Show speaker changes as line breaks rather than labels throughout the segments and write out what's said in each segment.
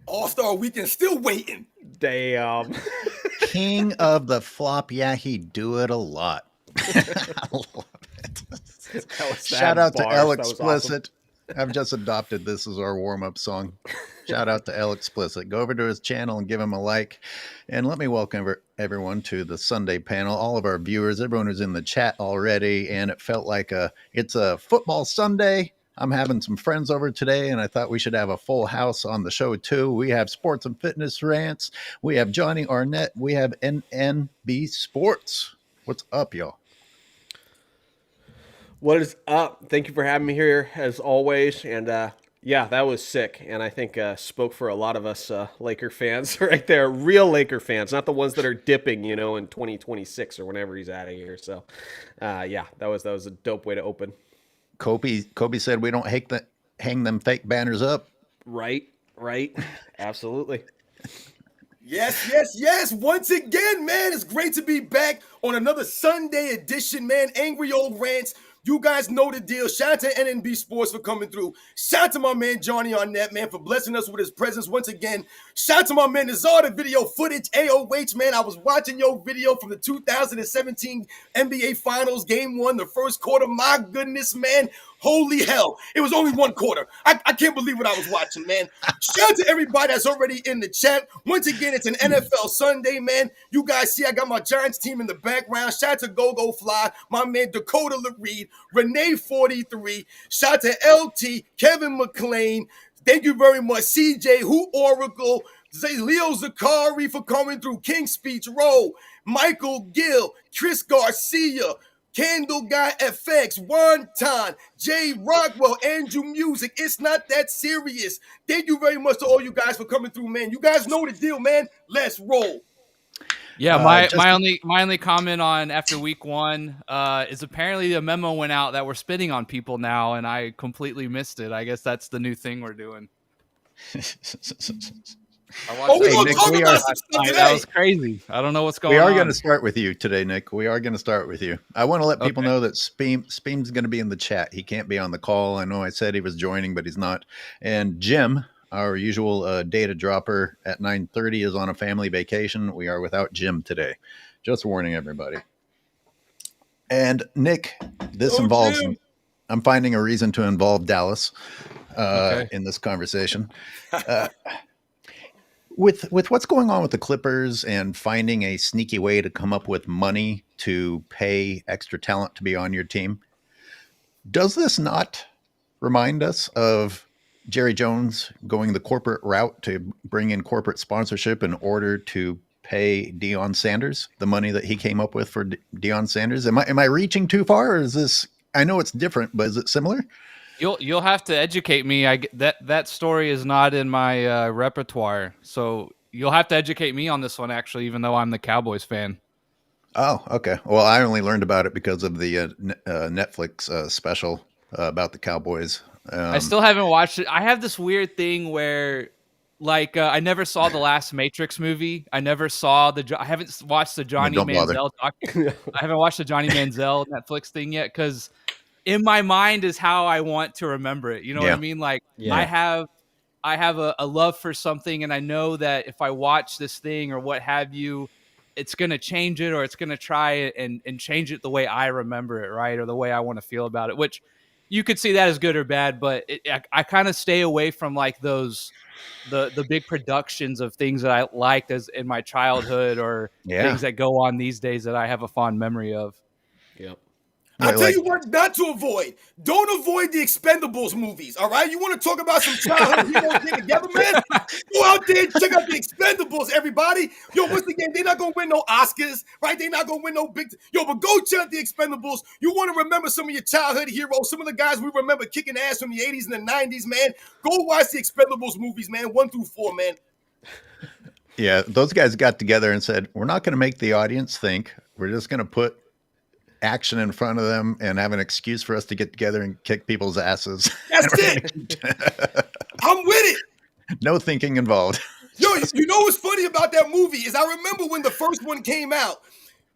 All-Star Weekend still waiting.
Damn.
King of the flop. Yeah, he do it a lot. I love it. Shout out to L Explicit. I've just adopted this as our warm-up song. Shout out to L Explicit. Go over to his channel and give him a like. And let me welcome everyone to the Sunday panel. All of our viewers, everyone who's in the chat already. And it felt like it's a football Sunday. I'm having some friends over today, and I thought we should have a full house on the show too. We have Sports and Fitness Rants. We have Johnny Arnett. We have NNB Sports. What's up, y'all?
What is up? Thank you for having me here as always. And yeah, that was sick. And I think spoke for a lot of us Laker fans right there. Real Laker fans, not the ones that are dipping, in 2026 or whenever he's out of here. So yeah, that was a dope way to open.
Kobe said we don't hang them fake banners up.
Right. Absolutely.
Yes. Once again, man, it's great to be back on another Sunday edition, man. Angry Old Rants. You guys know the deal. Shout out to NNB Sports for coming through. Shout out to my man Johnny Arnett, man, for blessing us with his presence once again. Shout out to my man Nazar, the video footage, AOH, man. I was watching your video from the 2017 NBA Finals, Game 1, the first quarter. My goodness, man. Holy hell. It was only one quarter. I can't believe what I was watching, man. Shout out to everybody that's already in the chat. Once again, it's an NFL Sunday, man. You guys see I got my Giants team in the background. Shout out to Go Fly, my man Dakota LaReed, Renee 43. Shout out to LT, Kevin McLean. Thank you very much. CJ, Who Oracle, Leo Zakari for coming through. King Speech Row, Michael Gill, Chris Garcia, Candle Guy FX, Wonton, Jay Rockwell, Andrew Music. It's not that serious. Thank you very much to all you guys for coming through, man. You guys know the deal, man. Let's roll.
Yeah, my only comment on after week one is apparently a memo went out that we're spitting on people now, and I completely missed it. I guess that's the new thing we're doing. That was crazy. I don't know what's going on.
We are going to start with you today, Nick. We are going to start with you. I want to let people know that Speem's going to be in the chat. He can't be on the call. I know I said he was joining, but he's not. And Jim, our usual data dropper at 9:30, is on a family vacation. We are without Jim today. Just warning everybody. And Nick, this involves... Jim. I'm finding a reason to involve Dallas in this conversation. With what's going on with the Clippers and finding a sneaky way to come up with money to pay extra talent to be on your team, does this not remind us of Jerry Jones going the corporate route to bring in corporate sponsorship in order to pay Deion Sanders the money that he came up with for Deion Sanders? Am I reaching too far, or is this? I know it's different, but is it similar?
You'll have to educate me. That story is not in my repertoire, so you'll have to educate me on this one. Actually, even though I'm the Cowboys fan.
Oh, okay. Well, I only learned about it because of the Netflix special about the Cowboys.
I still haven't watched it. I have this weird thing where, like, I never saw the last Matrix movie. I never saw I haven't watched the Johnny Manziel. I haven't watched the Johnny Manziel Netflix thing yet because in my mind is how I want to remember it. You know what I mean? Like, I have a love for something, and I know that if I watch this thing or what have you, it's going to change it, or it's going to try it and change it the way I remember it, right? Or the way I want to feel about it, which you could see that as good or bad, but I kind of stay away from like those, the big productions of things that I liked as in my childhood or things that go on these days that I have a fond memory of.
Yep.
I'll tell you what not to avoid. Don't avoid the Expendables movies, all right? You want to talk about some childhood heroes get together, man? Go out there and check out the Expendables, everybody. Yo, once again, they're not going to win no Oscars, right? They're not going to win no big... Yo, but go check out the Expendables. You want to remember some of your childhood heroes, some of the guys we remember kicking ass from the 80s and the 90s, man. Go watch the Expendables movies, man, 1 through 4, man.
Yeah, those guys got together and said, we're not going to make the audience think. We're just going to put action in front of them and have an excuse for us to get together and kick people's asses.
That's it. I'm with it.
No thinking involved.
Yo, you know what's funny about that movie is I remember when the first one came out,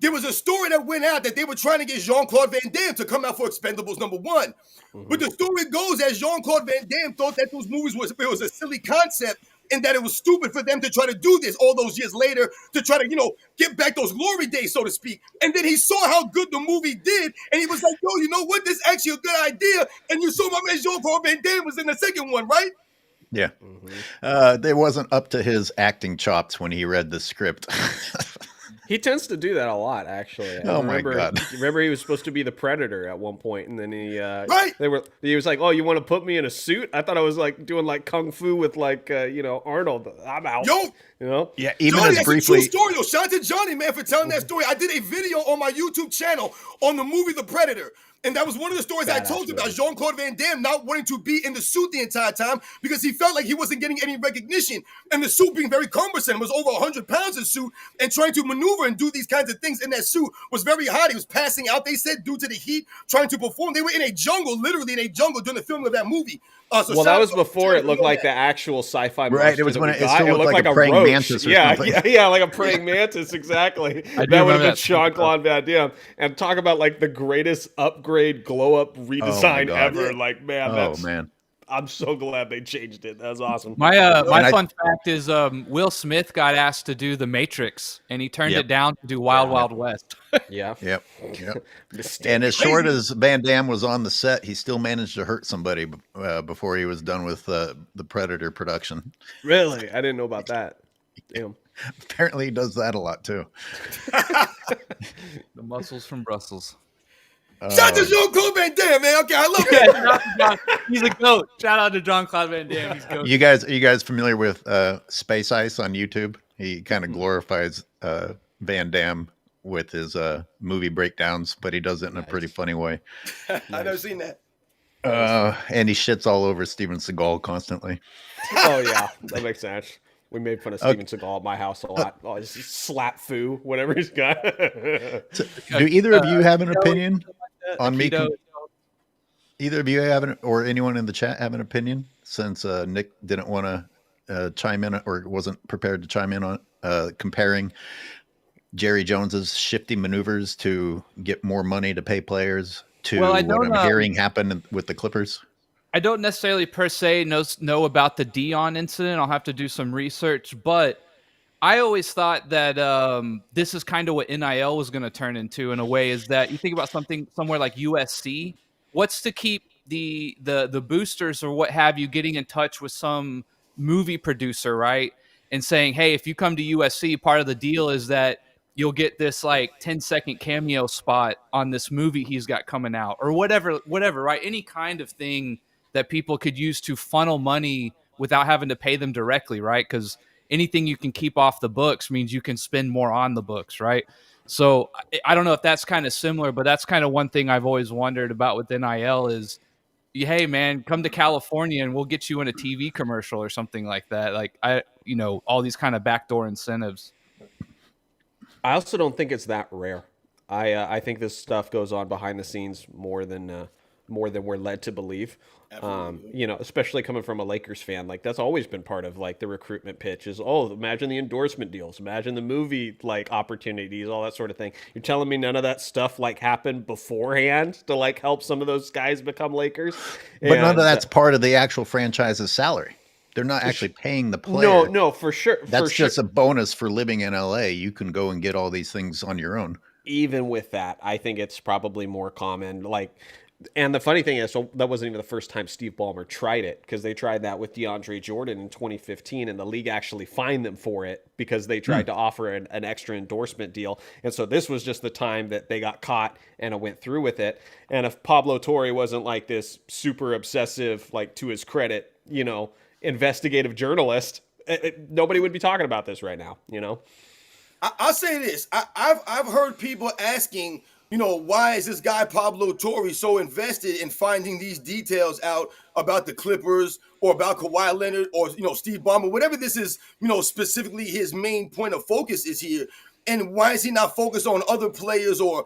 there was a story that went out that they were trying to get Jean-Claude Van Damme to come out for Expendables #1. Mm-hmm. But the story goes as Jean-Claude Van Damme thought that those movies was a silly concept. and that it was stupid for them to try to do this all those years later to try to, get back those glory days, so to speak. And then he saw how good the movie did, and he was like, yo, you know what? This is actually a good idea. And you saw my man Jean-Claude Van Damme was in the second one, right?
Yeah. They wasn't up to his acting chops when he read the script.
He tends to do that a lot, actually.
My God!
Remember, he was supposed to be the Predator at one point, and then he
right.
He was like, "Oh, you want to put me in a suit?" I thought I was like doing like kung fu with like Arnold. I'm out.
Yeah, even
Johnny,
as briefly.
That's a true story, though. Shout out to Johnny, man, for telling that story. I did a video on my YouTube channel on the movie The Predator. And that was one of the stories I told you about Jean-Claude Van Damme not wanting to be in the suit the entire time because he felt like he wasn't getting any recognition. And the suit being very cumbersome, was over 100 pounds in suit, and trying to maneuver and do these kinds of things in that suit was very hot. He was passing out, they said, due to the heat, trying to perform. They were in a jungle, literally in a jungle during the filming of that movie.
That was before it looked like the actual sci-fi monster.
Right, it was when it still looked like a praying
roach.
mantis or something.
Yeah, like a praying mantis, exactly. That would have been Jean-Claude Van Damme. And talk about like the greatest upgrade, glow-up redesign ever. Like, man, I'm so glad they changed it. That was awesome.
My fun fact is Will Smith got asked to do The Matrix, and he turned it down to do Wild Wild West.
Yep. And as short as Van Damme was on the set, he still managed to hurt somebody before he was done with the Predator production.
Really? I didn't know about that. Damn.
Apparently he does that a lot too.
The muscles from Brussels.
Shout out to Jean-Claude Van Damme, man. Okay, I love it.
He's a goat. Shout out to Jean-Claude Van Damme. He's goat.
Are you guys familiar with Space Ice on YouTube? He kind of glorifies Van Damme with his movie breakdowns, but he does it in a pretty funny way.
I've never seen that.
And he shits all over Steven Seagal constantly.
Oh yeah, that makes sense. We made fun of Steven Seagal at my house a lot. Oh, he's slap foo, whatever he's got.
Do either of you have an opinion on me? Either of you or anyone in the chat have an opinion? Since Nick didn't want to chime in or wasn't prepared to chime in on comparing Jerry Jones's shifty maneuvers to get more money to pay players to what I'm hearing happened with the Clippers.
I don't necessarily per se know about the Deion incident. I'll have to do some research, but I always thought that this is kind of what NIL was going to turn into in a way, is that you think about somewhere like USC, what's to keep the boosters or what have you getting in touch with some movie producer, right? And saying, hey, if you come to USC, part of the deal is that you'll get this like 10-second cameo spot on this movie he's got coming out or whatever, right? Any kind of thing that people could use to funnel money without having to pay them directly, right? Because anything you can keep off the books means you can spend more on the books, right? So I don't know if that's kind of similar, but that's kind of one thing I've always wondered about with NIL is, hey man, come to California and we'll get you in a TV commercial or something like that. Like all these kind of backdoor incentives.
I also don't think it's that rare. I think this stuff goes on behind the scenes more than we're led to believe. Especially coming from a Lakers fan, like that's always been part of like the recruitment pitch is, imagine the endorsement deals, imagine the movie like opportunities, all that sort of thing. You're telling me none of that stuff like happened beforehand to like help some of those guys become Lakers?
But none of that's part of the actual franchise's salary. They're not actually paying the player.
No, for sure.
That's just a bonus for living in LA. You can go and get all these things on your own.
Even with that, I think it's probably more common. And the funny thing is, so that wasn't even the first time Steve Ballmer tried it, because they tried that with DeAndre Jordan in 2015, and the league actually fined them for it because they tried to offer an extra endorsement deal. And so this was just the time that they got caught and went through with it. And if Pablo Torre wasn't like this super obsessive, like to his credit, investigative journalist, nobody would be talking about this right now.
I'll say this: I've heard people asking, why is this guy Pablo Torre so invested in finding these details out about the Clippers or about Kawhi Leonard or Steve Ballmer, whatever this is, specifically his main point of focus is here, and why is he not focused on other players or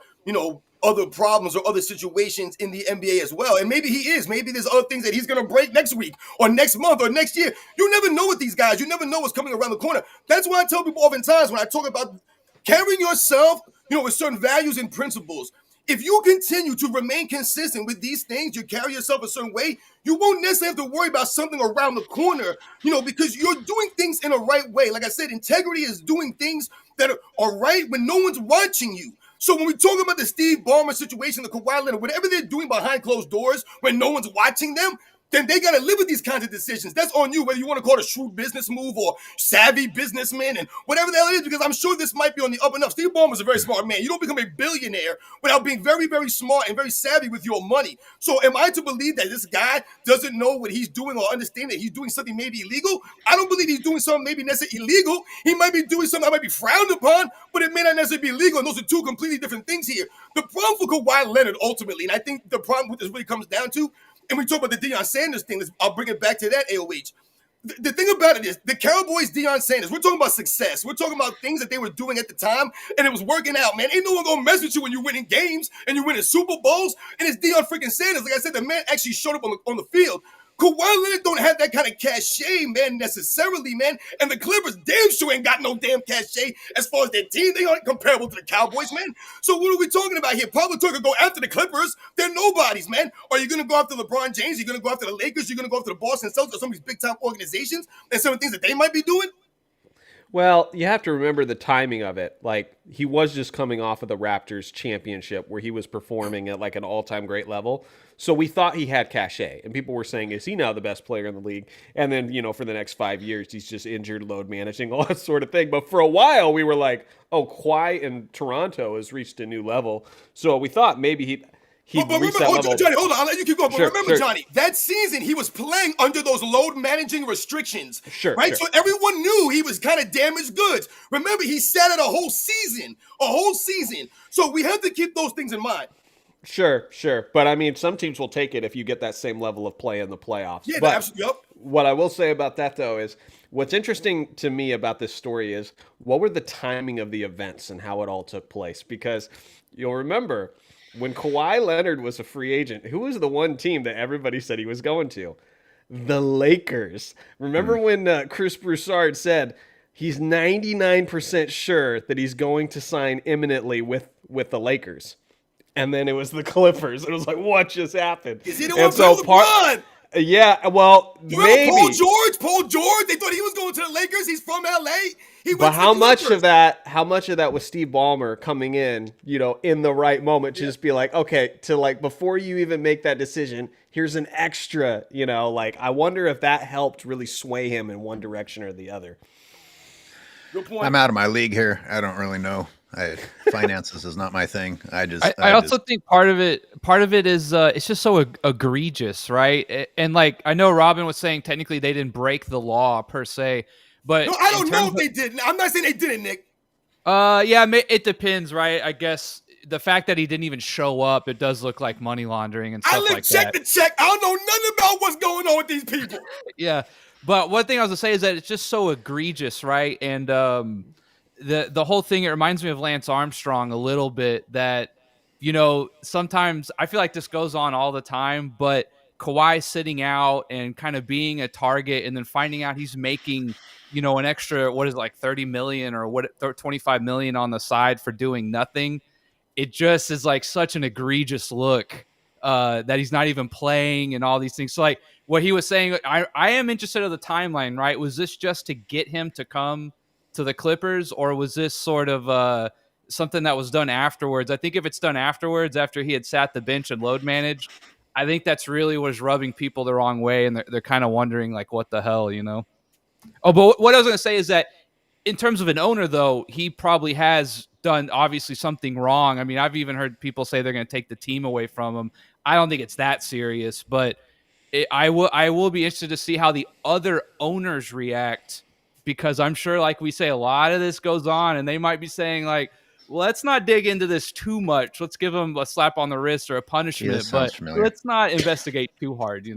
other problems or other situations in the NBA as well? And maybe he is. Maybe there's other things that he's going to break next week or next month or next year. You never know with these guys. You never know what's coming around the corner. That's why I tell people oftentimes when I talk about carrying yourself, with certain values and principles, If you continue to remain consistent with these things, you carry yourself a certain way, you won't necessarily have to worry about something around the corner, because you're doing things in a right way. Like I said, integrity is doing things that are right when no one's watching you. So when we talk about the Steve Ballmer situation, the Kawhi Leonard, whatever they're doing behind closed doors when no one's watching them, then they got to live with these kinds of decisions. That's on you, whether you want to call it a shrewd business move or savvy businessman and whatever the hell it is, because I'm sure this might be on the up and up. Steve Ballmer is a very smart man. You don't become a billionaire without being very, very smart and very savvy with your money. So am I to believe that this guy doesn't know what he's doing or understand that he's doing something maybe illegal? I don't believe he's doing something maybe necessarily illegal. He might be doing something that might be frowned upon, but it may not necessarily be illegal. And those are two completely different things here. The problem for Kawhi Leonard ultimately, and I think the problem with this really comes down to, and we talk about the Deion Sanders thing, I'll bring it back to that, AOH. The thing about it is, the Cowboys, Deion Sanders, we're talking about success. We're talking about things that they were doing at the time, and it was working out, man. Ain't no one gonna mess with you when you're winning games and you're winning Super Bowls, and it's Deion freaking Sanders. Like I said, the man actually showed up on the field. Kawhi Leonard don't have that kind of cachet, man, necessarily, man. And the Clippers damn sure ain't got no damn cachet as far as their team. They aren't comparable to the Cowboys, man. So what are we talking about here? Pablo Tucker go after the Clippers. They're nobodies, man. Are you going to go after LeBron James? Are you going to go after the Lakers? You're going to go after the Boston Celtics or some of these big-time organizations and some of the things that they might be doing?
Well, you have to remember the timing of it. Like, he was just coming off of the Raptors championship where he was performing at like an all-time great level. So we thought he had cachet. And people were saying, is he now the best player in the league? And then, for the next 5 years, he's just injured, load managing, all that sort of thing. But for a while, we were like, oh, Kawhi in Toronto has reached a new level. So we thought maybe he'd reach that level.
Johnny, hold on, I'll let you keep going. But
Sure,
remember, Johnny, that season he was playing under those load managing restrictions.
Sure.
Right? So everyone knew he was kind of damaged goods. Remember, he sat out a whole season. So we have to keep those things in mind.
Sure. But I mean, some teams will take it if you get that same level of play in the playoffs.
Yeah,
but
absolutely. Yep.
What I will say about that, though, is what's interesting to me about this story is what were the timing of the events and how it all took place? Because you'll remember when Kawhi Leonard was a free agent, who was the one team that everybody said he was going to? The Lakers. Remember when Chris Broussard said he's 99% sure that he's going to sign imminently with the Lakers? And then it was the Clippers. It was like, what just happened?
Is he the one for LeBron?
Yeah, well, maybe.
Paul George, they thought he was going to the Lakers. He's from LA.
But how much of that was Steve Ballmer coming in, in the right moment to just be like, okay, to like before you even make that decision, here's an extra, like I wonder if that helped really sway him in one direction or the other.
Good point.
I'm out of my league here. I don't really know. Finances is not my thing.
I also think part of it is it's just so egregious, right? And like I know Robin was saying, technically they didn't break the law per se, but
no, I don't know if they did. I'm not saying they didn't, Nick.
Yeah, it depends, right? I guess the fact that he didn't even show up, it does look like money laundering and stuff like that.
Check to check. I don't know nothing about what's going on with these people.
Yeah, but one thing I was gonna say is that it's just so egregious, right? And the whole thing, it reminds me of Lance Armstrong a little bit, that sometimes I feel like this goes on all the time, but Kawhi sitting out and kind of being a target and then finding out he's making an extra, what is it, like 30 million or 25 million on the side for doing nothing. It just is like such an egregious look that he's not even playing and all these things. So like what he was saying, I am interested in the timeline, right? Was this just to get him to come to the Clippers, or was this sort of something that was done afterwards? I think if it's done afterwards, after he had sat the bench and load managed, I think that's really was rubbing people the wrong way, and they're kind of wondering like, what the hell, Oh, but what I was going to say is that in terms of an owner, though, he probably has done obviously something wrong. I mean, I've even heard people say they're going to take the team away from him. I don't think it's that serious, but I will be interested to see how the other owners react, because I'm sure, like we say, a lot of this goes on, and they might be saying like, let's not dig into this too much. Let's give them a slap on the wrist or a punishment, but let's not investigate too hard,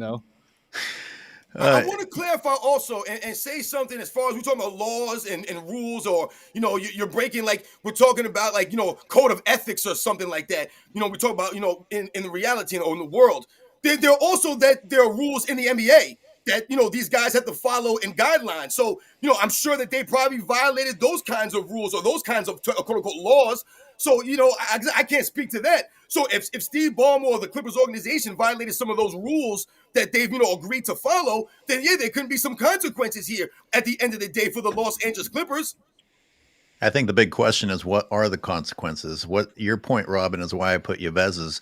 I want to clarify also and say something as far as we're talking about laws and rules, or, you're breaking, like we're talking about like, code of ethics or something like that. We talk about, in the reality or in the world. There are also there are rules in the NBA that, these guys have to follow in guidelines. So, I'm sure that they probably violated those kinds of rules or those kinds of quote unquote laws. So, I can't speak to that. So if Steve Ballmer or the Clippers organization violated some of those rules that they've, agreed to follow, then yeah, there could be some consequences here at the end of the day for the Los Angeles Clippers.
I think the big question is, what are the consequences? What your point, Robin, is why I put Yavez's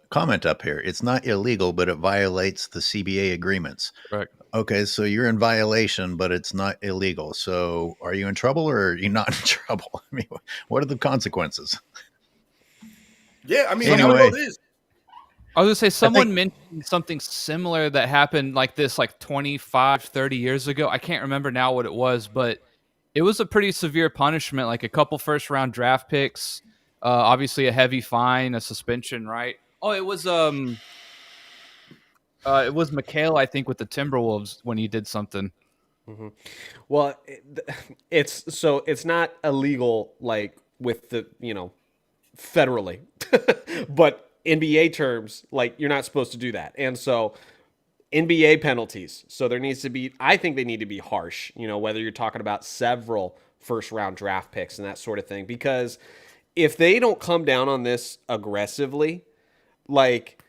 comment up here. It's not illegal, but it violates the CBA agreements.
Right.
Okay, so you're in violation, but it's not illegal. So are you in trouble or are you not in trouble? I mean, what are the consequences?
Yeah, I mean,
anyway,
I don't know this.
I was going to say, someone mentioned something similar that happened like this, like 25, 30 years ago. I can't remember now what it was, but it was a pretty severe punishment, like a couple first-round draft picks, obviously a heavy fine, a suspension, right? Oh, it was McHale, I think, with the Timberwolves when he did something.
Mm-hmm. Well, it's not illegal like with the federally, but NBA terms, like you're not supposed to do that, and so NBA penalties. So there needs to be, I think they need to be harsh, whether you're talking about several first round draft picks and that sort of thing, because if they don't come down on this aggressively, like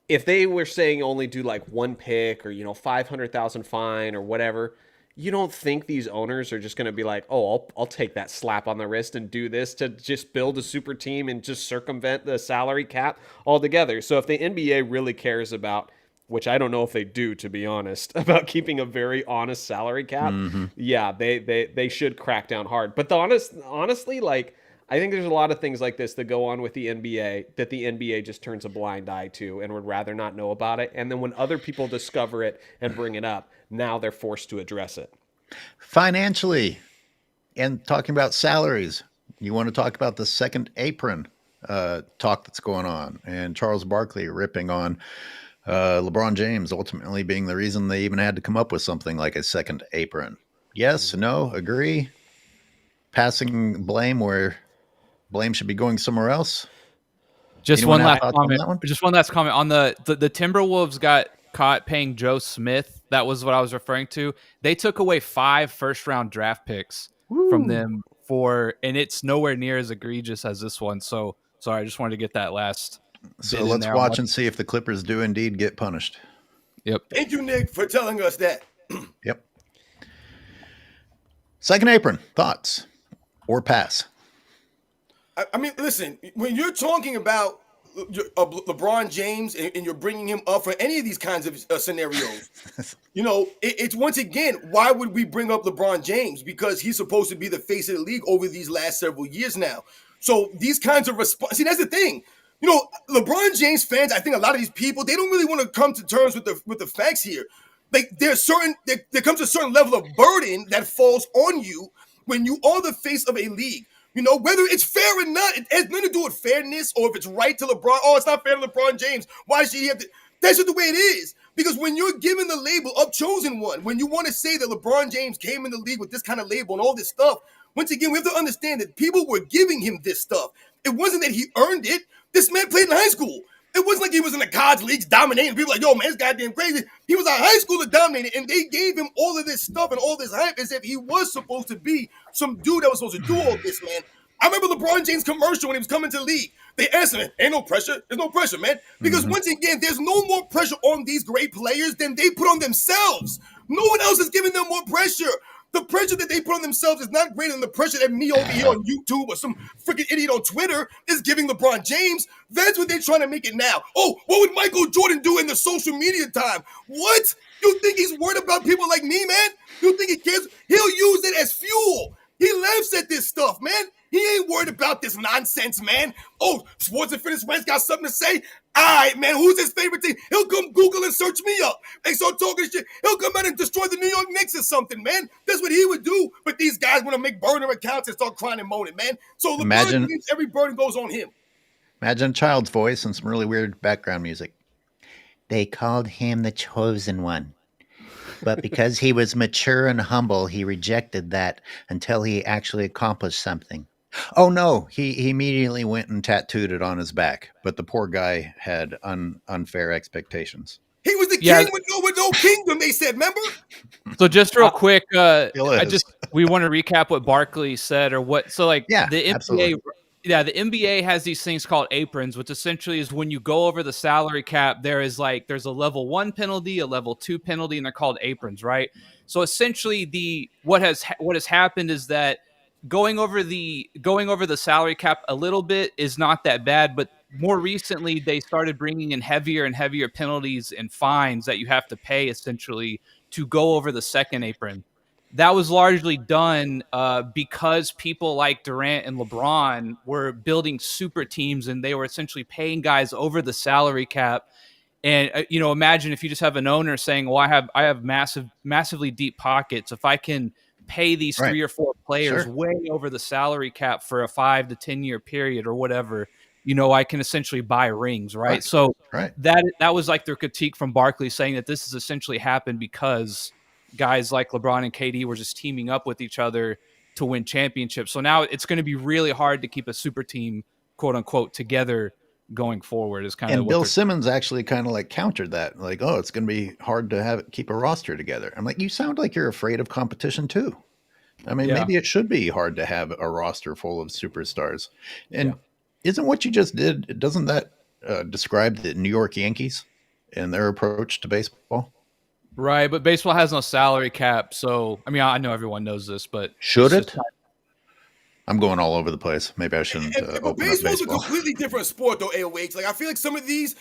if they were saying only do like one pick or, 500,000 fine or whatever, you don't think these owners are just going to be like, oh, I'll take that slap on the wrist and do this to just build a super team and just circumvent the salary cap altogether. So if the NBA really cares about, which I don't know if they do, to be honest, about keeping a very honest salary cap, yeah, they should crack down hard. But honestly, like, I think there's a lot of things like this that go on with the NBA that the NBA just turns a blind eye to and would rather not know about it. And then when other people discover it and bring it up, now they're forced to address it.
Financially, and talking about salaries, you want to talk about the second apron talk that's going on, and Charles Barkley ripping on LeBron James ultimately being the reason they even had to come up with something like a second apron. Yes, no, agree? Passing blame where blame should be going somewhere else?
Just one last comment. Just one last comment on the Timberwolves got caught paying Joe Smith. That was what I was referring to. They took away 5 first-round draft picks from them and it's nowhere near as egregious as this one. So, sorry, I just wanted to get that last.
So let's watch and see if the Clippers do indeed get punished.
Yep.
Thank you, Nick, for telling us that.
Yep. Second apron, thoughts or pass?
I mean, listen, when you're talking about LeBron James and you're bringing him up for any of these kinds of scenarios, it's once again, why would we bring up LeBron James? Because he's supposed to be the face of the league over these last several years now. So these kinds of see, that's the thing. LeBron James fans, I think a lot of these people, they don't really want to come to terms with the facts here. Like there comes a certain level of burden that falls on you when you are the face of a league. Whether it's fair or not, it has nothing to do with fairness or if it's right to LeBron. Oh, it's not fair to LeBron James. Why should he have to? That's just the way it is. Because when you're given the label of chosen one, when you want to say that LeBron James came in the league with this kind of label and all this stuff, once again, we have to understand that people were giving him this stuff. It wasn't that he earned it. This man played in high school. It wasn't like he was in the college leagues dominating. People like, yo, man, it's goddamn crazy. He was at high school to dominate, and they gave him all of this stuff and all this hype as if he was supposed to be some dude that was supposed to do all this, man. I remember LeBron James' commercial when he was coming to the league. They asked him, ain't no pressure. There's no pressure, man. Because once again, there's no more pressure on these great players than they put on themselves. No one else is giving them more pressure. The pressure that they put on themselves is not greater than the pressure that me over here on YouTube or some freaking idiot on Twitter is giving LeBron James. That's what they're trying to make it now. Oh, what would Michael Jordan do in the social media time? What? You think he's worried about people like me, man? You think he cares? He'll use it as fuel. He laughs at this stuff, man. He ain't worried about this nonsense, man. Oh, Sports and Fitness Rants got something to say? All right, man, who's his favorite team? He'll come Google and search me up. They start talking shit. He'll come out and destroy the New York Knicks or something, man. That's what he would do. But these guys want to make burner accounts and start crying and moaning, man. So LeBron James, every burden goes on him.
Imagine a child's voice and some really weird background music. They called him the chosen one. But because he was mature and humble, he rejected that until he actually accomplished something. Oh, no, he immediately went and tattooed it on his back. But the poor guy had unfair expectations.
He was the king with no kingdom, they said, remember?
So just real quick, we want to recap what Barkley said or what. So like the NBA,
absolutely.
Yeah, the NBA has these things called aprons, which essentially is when you go over the salary cap, there's a level 1 penalty, a level 2 penalty, and they're called aprons, right? So essentially what has happened is that going over the salary cap a little bit is not that bad, but more recently they started bringing in heavier and heavier penalties and fines that you have to pay essentially to go over the second apron. That was largely done because people like Durant and LeBron were building super teams, and they were essentially paying guys over the salary cap. And imagine if you just have an owner saying, "Well, I have massively deep pockets. If I can pay these 3 or 4 players way over the salary cap for a 5 to 10 year period or whatever, I can essentially buy rings, right?" So that was like their critique from Barkley, saying that this has essentially happened because guys like LeBron and KD were just teaming up with each other to win championships. So now it's going to be really hard to keep a super team, quote unquote, together going forward. Is kind of
Bill Simmons actually kind of like countered that, like, "Oh, it's going to be hard to keep a roster together." I'm like, you sound like you're afraid of competition too. I mean, maybe it should be hard to have a roster full of superstars. And isn't what you just did? Doesn't that describe the New York Yankees and their approach to baseball?
Right, but baseball has no salary cap, so I mean, I know everyone knows this, but
should it? I'm going all over the place. Maybe I shouldn't.
But baseball's a completely different sport, though. AOH, like I feel like some of these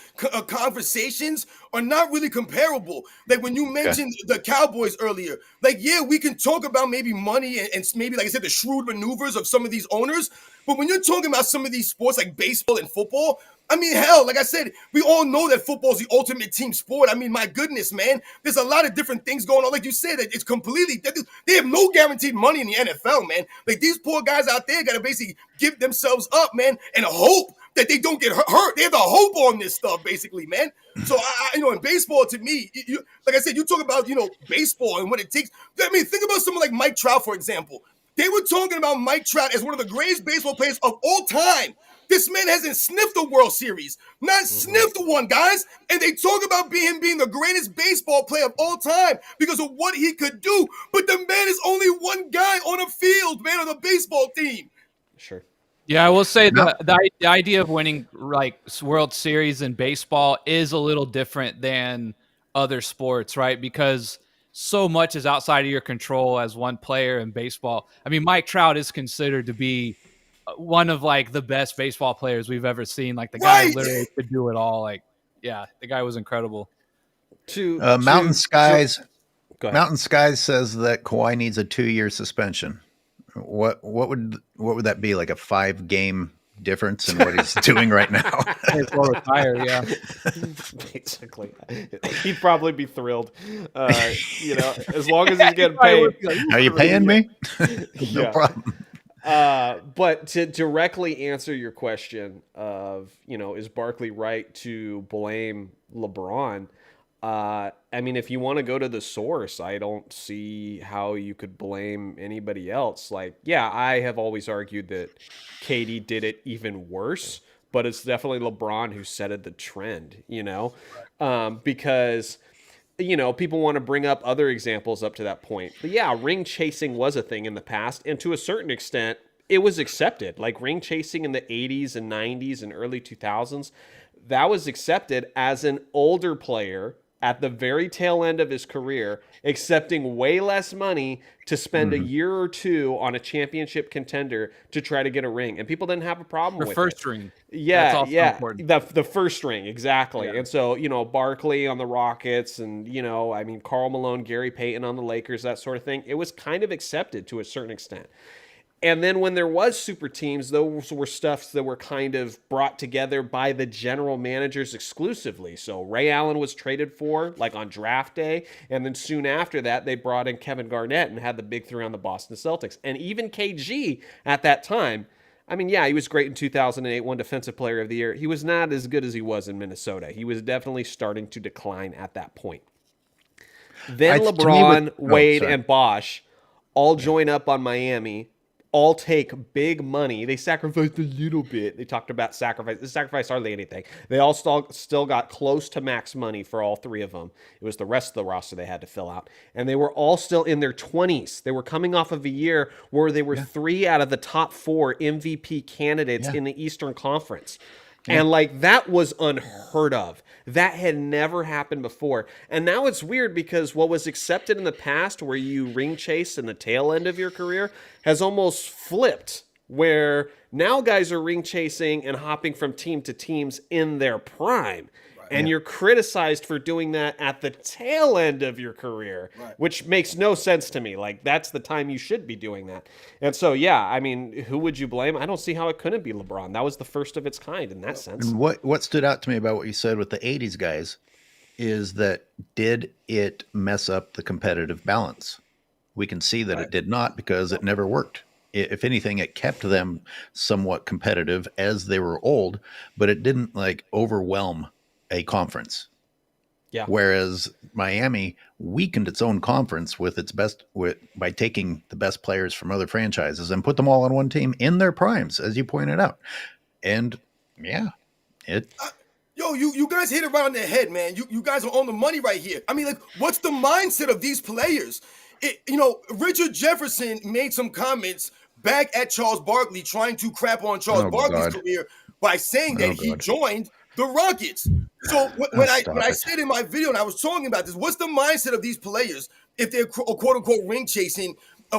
conversations are not really comparable. Like when you mentioned the Cowboys earlier, like we can talk about maybe money and maybe, like I said, the shrewd maneuvers of some of these owners. But when you're talking about some of these sports like baseball and football, I mean, hell, like I said, we all know that football is the ultimate team sport. I mean, my goodness, man, there's a lot of different things going on. Like you said, it's completely, they have no guaranteed money in the NFL, man. Like these poor guys out there got to basically give themselves up, man, and hope that they don't get hurt. They have the hope on this stuff, basically, man. So, in baseball, to me, like I said, you talk about, baseball and what it takes. I mean, think about someone like Mike Trout, for example. They were talking about Mike Trout as one of the greatest baseball players of all time. This man hasn't sniffed a World Series, not sniffed one, guys. And they talk about him being the greatest baseball player of all time because of what he could do. But the man is only one guy on a field, man, on the baseball team.
Sure.
Yeah, I will say the idea of winning like World Series in baseball is a little different than other sports, right? Because so much is outside of your control as one player in baseball. I mean, Mike Trout is considered to be one of like the best baseball players we've ever seen. Like the guy literally could do it all. Like, yeah, the guy was incredible.
Mountain Skies says that Kawhi needs a 2-year suspension. What would that be, like a 5-game difference in what he's doing right now?
He'll retire, yeah.
Basically, he'd probably be thrilled. As long as he's getting paid.
Are you paying me? No problem.
But to directly answer your question of, is Barkley right to blame LeBron? I mean, if you want to go to the source, I don't see how you could blame anybody else. Like, I have always argued that KD did it even worse, but it's definitely LeBron who set the trend, because, people want to bring up other examples up to that point. But ring chasing was a thing in the past, and to a certain extent, it was accepted. Like ring chasing in the 80s and 90s and early 2000s, that was accepted as an older player at the very tail end of his career, accepting way less money to spend a year or two on a championship contender to try to get a ring. And people didn't have a problem with
first ring.
Yeah, the first ring, exactly. Yeah. And so, Barkley on the Rockets and, Karl Malone, Gary Payton on the Lakers, that sort of thing, it was kind of accepted to a certain extent. And then when there was super teams, those were stuffs that were kind of brought together by the general managers exclusively. So Ray Allen was traded for, like on draft day. And then soon after that, they brought in Kevin Garnett and had the big three on the Boston Celtics. And even KG at that time, I mean, he was great in 2008, won Defensive Player of the Year. He was not as good as he was in Minnesota. He was definitely starting to decline at that point. Then LeBron, Wade, and Bosh all join up on Miami, all take big money. They sacrificed a little bit. They talked about sacrifice. They sacrificed hardly anything. They all still got close to max money for all three of them. It was the rest of the roster they had to fill out. And they were all still in their 20s. They were coming off of a year where they were 3 out of the top 4 MVP candidates in the Eastern Conference. And like that was unheard of. That had never happened before. And now it's weird because what was accepted in the past where you ring chase in the tail end of your career has almost flipped, where now guys are ring chasing and hopping from team to teams in their prime. And you're criticized for doing that at the tail end of your career, which makes no sense to me. Like, that's the time you should be doing that. And so, yeah, I mean, who would you blame? I don't see how it couldn't be LeBron. That was the first of its kind in that sense.
And what stood out to me about what you said with the 80s guys is that did it mess up the competitive balance? We can see that it did not because it never worked. If anything, it kept them somewhat competitive as they were old, but it didn't like overwhelm a conference. Whereas Miami weakened its own conference with its best by taking the best players from other franchises and put them all on one team in their primes, as you pointed out. And
you guys hit it right on the head, man. You guys are on the money right here. I mean, like, what's the mindset of these players? Richard Jefferson made some comments back at Charles Barkley, trying to crap on Charles Barkley's career by saying that he joined the Rockets. So when I said in my video and I was talking about this, what's the mindset of these players if they're quote unquote ring chasing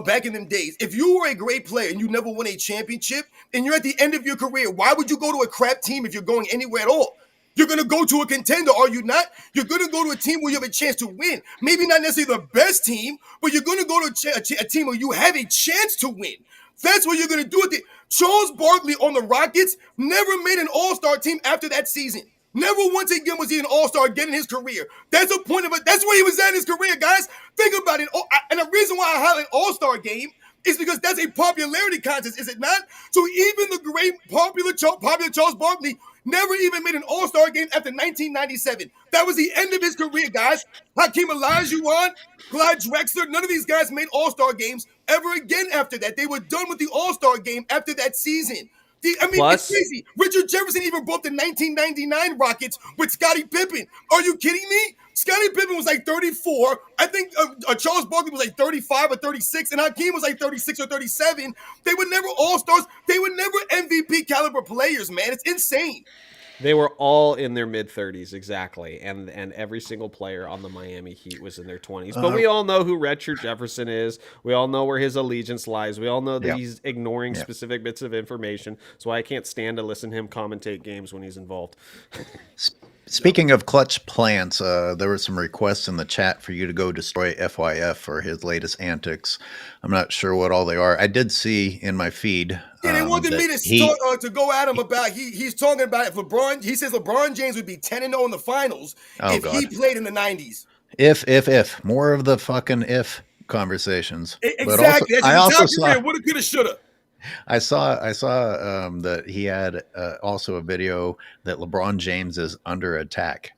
back in them days? If you were a great player and you never won a championship and you're at the end of your career, why would you go to a crap team if you're going anywhere at all? You're going to go to a contender, are you not? You're going to go to a team where you have a chance to win. Maybe not necessarily the best team, but you're going to go to a team where you have a chance to win. That's what you're going to do with it. Charles Barkley on the Rockets never made an all-star team after that season. Never once again was he an all-star again in his career. That's the point of it. That's where he was at in his career, guys. Think about it. And the reason why I highlight all-star game is because that's a popularity contest, is it not? So even the great popular Charles Barkley never even made an all-star game after 1997. That was the end of his career, guys. Hakeem Olajuwon, Clyde Drexler, none of these guys made all-star games ever again after that. They were done with the all-star game after that season. It's crazy. Richard Jefferson even brought the 1999 Rockets with Scottie Pippen. Are you kidding me? Scottie Pippen was like 34. I think Charles Barkley was like 35 or 36, and Hakeem was like 36 or 37. They were never all-stars. They were never MVP caliber players, man. It's insane.
They were all in their mid-30s, exactly, and every single player on the Miami Heat was in their 20s. But we all know who Richard Jefferson is. We all know where his allegiance lies. We all know that he's ignoring specific bits of information. So I can't stand to listen to him commentate games when he's involved.
Speaking of clutch plants, there were some requests in the chat for you to go destroy FYF for his latest antics. I'm not sure what all they are. I did see in my feed.
Yeah, they wanted me to go at him about he's talking about if LeBron. He says LeBron James would be 10-0 in the finals if he played in the 90s.
If more of the fucking if conversations.
Exactly.
I also saw
woulda, coulda, shoulda.
I saw that he had also a video that LeBron James is under attack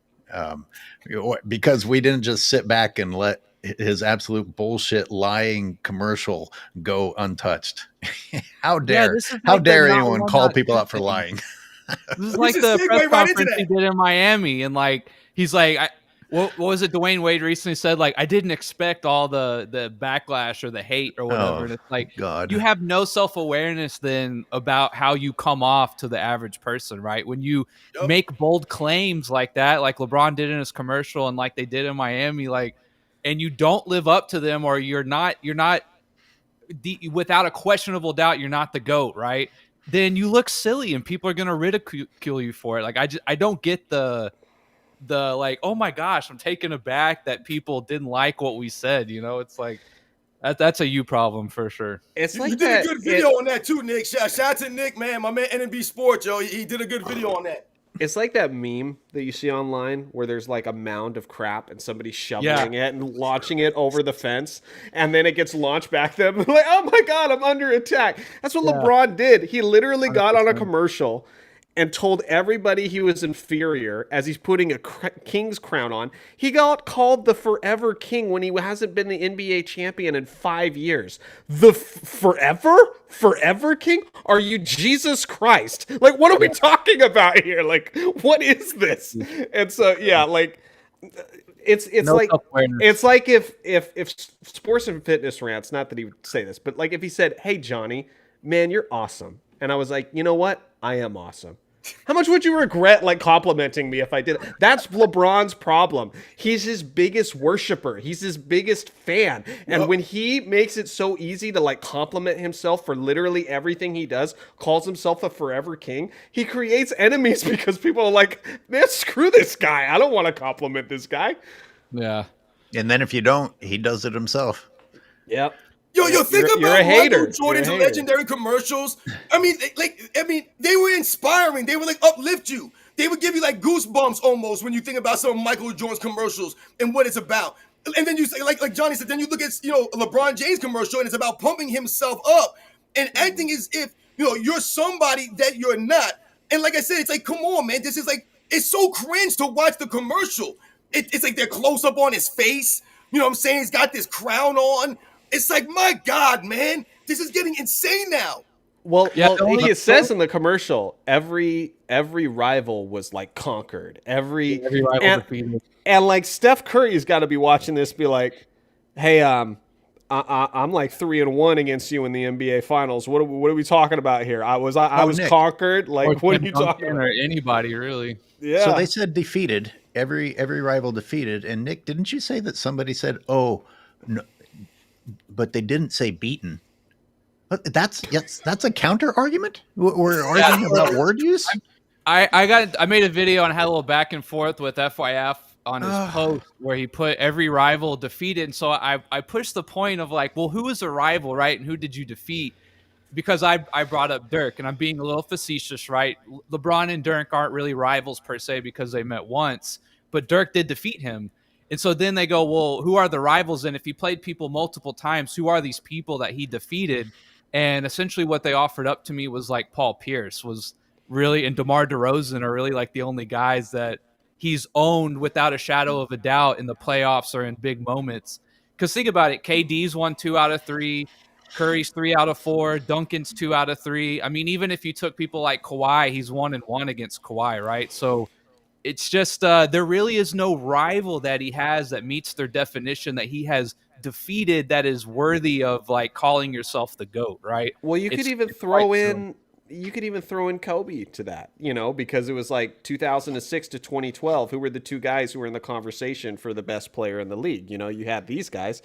because we didn't just sit back and let his absolute bullshit lying commercial go untouched. How dare anyone call people out for lying?
This is like the press conference he did in Miami, and like he's like, what was it? Dwayne Wade recently said, like, I didn't expect all the backlash or the hate or whatever. And it's like, you have no self-awareness then about how you come off to the average person, right? When you make bold claims like that, like LeBron did in his commercial and like they did in Miami, like, and you don't live up to them, or you're not without a questionable doubt, you're not the GOAT, right? Then you look silly and people are going to ridicule you for it. Like, I don't get the like, oh my gosh, I'm taken aback that people didn't like what we said. You know, it's like that's a you problem for sure.
It's like
you did a good video on that too, Nick. Shout out to Nick, man, my man NNB Sports, yo. He did a good video on that.
It's like that meme that you see online where there's like a mound of crap and somebody's shoveling it and launching it over the fence, and then it gets launched back to them. Like, oh my God, I'm under attack. That's what LeBron did. He literally got on a commercial and told everybody he was inferior as he's putting a king's crown on. He got called the forever king when he hasn't been the NBA champion in 5 years. The forever king? Are you Jesus Christ? Like, what are we talking about here? Like, what is this? And so, yeah, like, it's no like it's like if Sports and Fitness Rants, not that he would say this, but like if he said, "Hey Johnny, man, you're awesome," and I was like, "You know what? I am awesome." How much would you regret like complimenting me if I did it? That's LeBron's problem. He's his biggest worshiper. He's his biggest fan. And when he makes it so easy to like compliment himself for literally everything he does, calls himself a forever king, he creates enemies because people are like, man, screw this guy. I don't want to compliment this guy.
Yeah.
And then if you don't, he does it himself.
Yep.
Yo, think about Michael Jordan's legendary commercials. I mean, they were inspiring. They would like uplift you. They would give you like goosebumps almost when you think about some of Michael Jordan's commercials and what it's about. And then you say, like Johnny said, then you look at LeBron James commercial and it's about pumping himself up and acting as if you're somebody that you're not. And like I said, it's like, come on, man, this is like, it's so cringe to watch the commercial. It's like they're close up on his face. You know what I'm saying? He's got this crown on. It's like, my God, man, this is getting insane now.
Well, he says in the commercial, every rival was like conquered. Every rival defeated. And like Steph Curry's got to be watching this, be like, "Hey, I'm like 3-1 against you in the NBA Finals. What are we talking about here? I was Nick, conquered. Like, what are you talking about?
Or anybody really?
Yeah. So they said defeated. Every rival defeated. And Nick, didn't you say that somebody said, "Oh, no," but they didn't say beaten? That's a counter argument. We're arguing about word use.
I made a video and had a little back and forth with FYF on his post where he put every rival defeated. And so I pushed the point of like, well, who was a rival, right? And who did you defeat? Because I brought up Dirk, and I'm being a little facetious, right? LeBron and Dirk aren't really rivals per se because they met once, but Dirk did defeat him. And so then they go, well, who are the rivals? And if he played people multiple times, who are these people that he defeated? And essentially what they offered up to me was like Paul Pierce was really, and DeMar DeRozan are really like the only guys that he's owned without a shadow of a doubt in the playoffs or in big moments. Because think about it, KD's won 2 out of 3, Curry's 3 out of 4, Duncan's 2 out of 3. I mean, even if you took people like Kawhi, he's 1-1 against Kawhi, right? So it's just there really is no rival that he has that meets their definition that he has defeated that is worthy of like calling yourself the GOAT, right?
Well, you could even throw in Kobe to that, because it was like 2006 to 2012. Who were the two guys who were in the conversation for the best player in the league? You had these guys.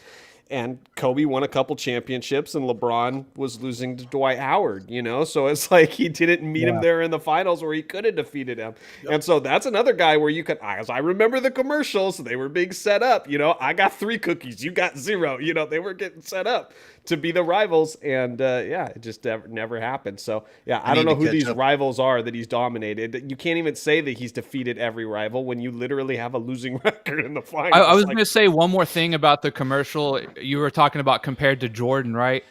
And Kobe won a couple championships, and LeBron was losing to Dwight Howard, So it's like he didn't meet him there in the finals where he could have defeated him. Yep. And so that's another guy where you could, as I remember the commercials, they were being set up. I got 3 cookies, you got 0. They were getting set up to be the rivals. And it just never happened. So, I don't know who these rivals are that he's dominated. You can't even say that he's defeated every rival when you literally have a losing record in the finals.
I was going to say one more thing about the commercial. You were talking about compared to Jordan, right?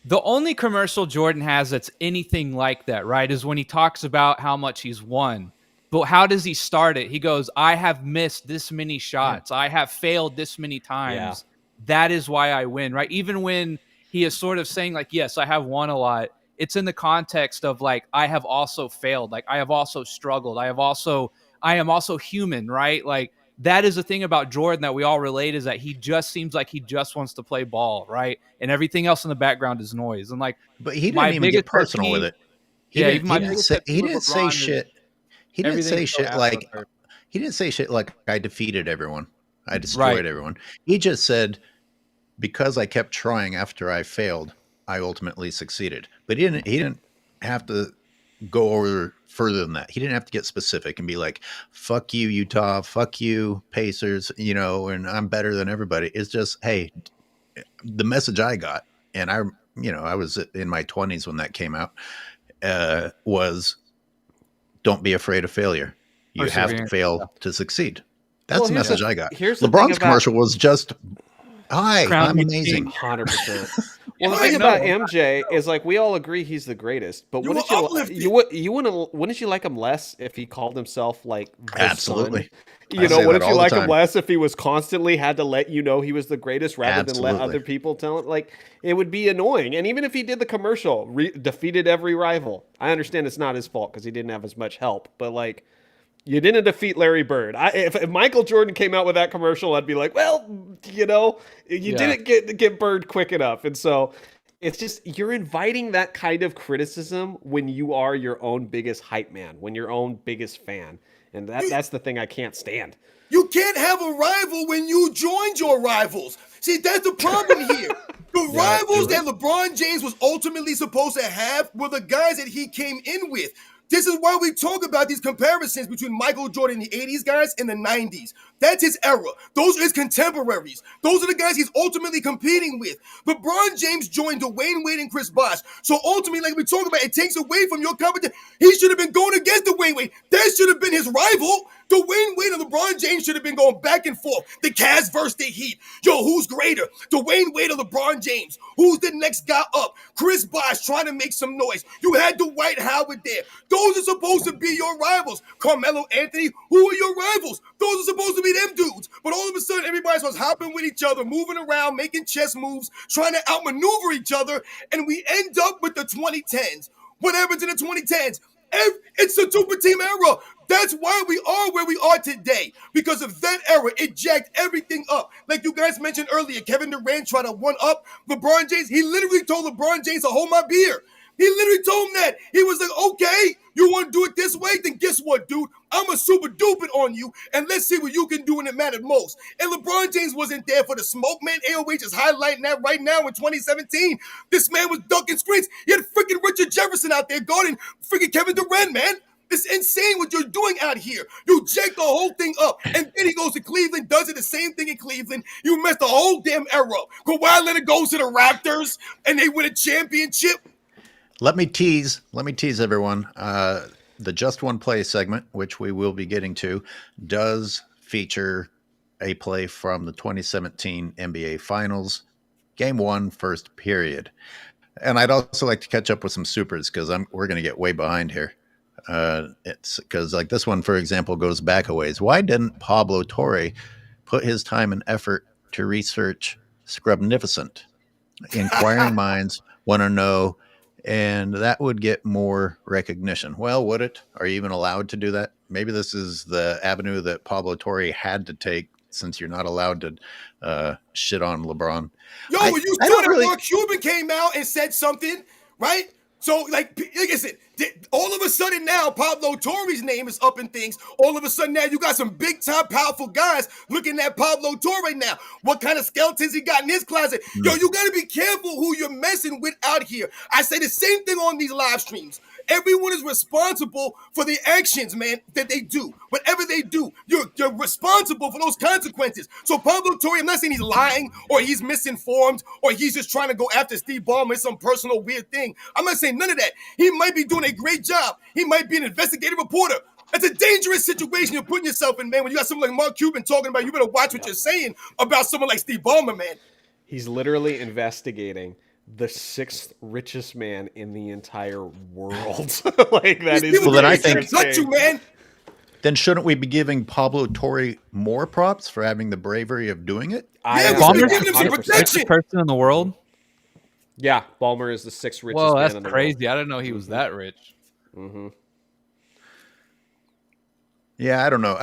The only commercial Jordan has that's anything like that, right, is when he talks about how much he's won. But how does he start it? He goes, I have missed this many shots. I have failed this many times. Yeah. That is why I win, right? Even when he is sort of saying like, yes, I have won a lot, it's in the context of like, I have also failed. Like, I have also struggled. I am also human, right? Like, that is the thing about Jordan that we all relate, is that he just seems like he just wants to play ball, right? And everything else in the background is noise. And like,
but he didn't even get personal with it. He didn't say shit. He didn't say shit like I defeated everyone. I destroyed everyone. He just said, because I kept trying after I failed, I ultimately succeeded. But he didn't have to go over further than that. He didn't have to get specific and be like, fuck you, Utah, fuck you, Pacers, and I'm better than everybody. It's just, hey, the message I got, and I was in my 20s when that came out, was don't be afraid of failure. You have to fail to succeed. That's the message I got. LeBron's commercial was just, hi, I'm amazing.
100%. Well, the thing about MJ is like we all agree he's the greatest, but wouldn't you like him less if he called himself like the
Absolutely.
Son? Wouldn't you like him less if he was constantly had to let you know he was the greatest rather than let other people tell it? Like, it would be annoying. And even if he did the commercial, defeated every rival, I understand it's not his fault because he didn't have as much help. But like, you didn't defeat Larry Bird. If Michael Jordan came out with that commercial, I'd be like, well, didn't get Bird quick enough. And so it's just, you're inviting that kind of criticism when you are your own biggest hype man, when your own biggest fan. And that's the thing I can't stand.
You can't have a rival when you joined your rivals. See, that's the problem here. The rivals that LeBron James was ultimately supposed to have were the guys that he came in with. This is why we talk about these comparisons between Michael Jordan, the 80s guys, and the 90s. That's his era. Those are his contemporaries. Those are the guys he's ultimately competing with. LeBron James joined Dwayne Wade and Chris Bosh. So ultimately, like we talk about, it takes away from your competition. He should have been going against Dwayne Wade. That should have been his rival. Dwayne Wade and LeBron James should have been going back and forth. The Cavs versus the Heat. Yo, who's greater? Dwayne Wade or LeBron James? Who's the next guy up? Chris Bosh trying to make some noise. You had Dwight Howard there. Those are supposed to be your rivals. Carmelo Anthony, who are your rivals? Those are supposed to be them dudes. But all of a sudden, everybody's was hopping with each other, moving around, making chess moves, trying to outmaneuver each other, and we end up with the 2010s. What happens in the 2010s? It's a super team era. That's why we are where we are today. Because of that era, it jacked everything up. Like you guys mentioned earlier, Kevin Durant tried to one-up LeBron James. He literally told LeBron James to hold my beer. He literally told him that. He was like, okay, you want to do it this way? Then guess what, dude? I'm a super duper on you, and let's see what you can do when it mattered most. And LeBron James wasn't there for the smoke, man. AOH is highlighting that right now in 2017. This man was dunking screens. He had freaking Richard Jefferson out there guarding freaking Kevin Durant, man. It's insane what you're doing out here. You jack the whole thing up, and then he goes to Cleveland, does it the same thing in Cleveland. You messed the whole damn era up. Kawhi Leonard goes to the Raptors, and they win a championship.
Let me tease everyone. The Just One Play segment, which we will be getting to, does feature a play from the 2017 NBA Finals, Game 1, first period. And I'd also like to catch up with some supers because we're going to get way behind here. It's because like this one, for example, goes back a ways. Why didn't Pablo Torre put his time and effort to research Scrubnificent? Inquiring minds want to know. And that would get more recognition. Well, would it? Are you even allowed to do that? Maybe this is the avenue that Pablo Torre had to take since you're not allowed to shit on LeBron.
Yo, when you saw that Mark Cuban came out and said something, right? So, like I said, all of a sudden now, Pablo Torre's name is up in things. All of a sudden now, you got some big-time, powerful guys looking at Pablo Torre now. What kind of skeletons he got in his closet? Yo, you got to be careful who you're messing with out here. I say the same thing on these live streams. Everyone is responsible for the actions, man, that they do. Whatever they do, you're responsible for those consequences. So Pablo Torre, I'm not saying he's lying or he's misinformed or he's just trying to go after Steve Ballmer, some personal weird thing. I'm not saying none of that. He might be doing a great job. He might be an investigative reporter. That's a dangerous situation you're putting yourself in, man. When you got someone like Mark Cuban talking about, you better watch what you're saying about someone like Steve Ballmer, man.
He's literally investigating the 6th richest man in the entire world. Like that is.
Well, then I think.
Man.
Then shouldn't we be giving Pablo Torre more props for having the bravery of doing it?
Ballmer's the richest person in the world.
Yeah, Ballmer is the 6th richest man in the
world.
world.
Whoa, that's crazy. I didn't know he was that rich.
Mm-hmm.
Yeah, I don't know.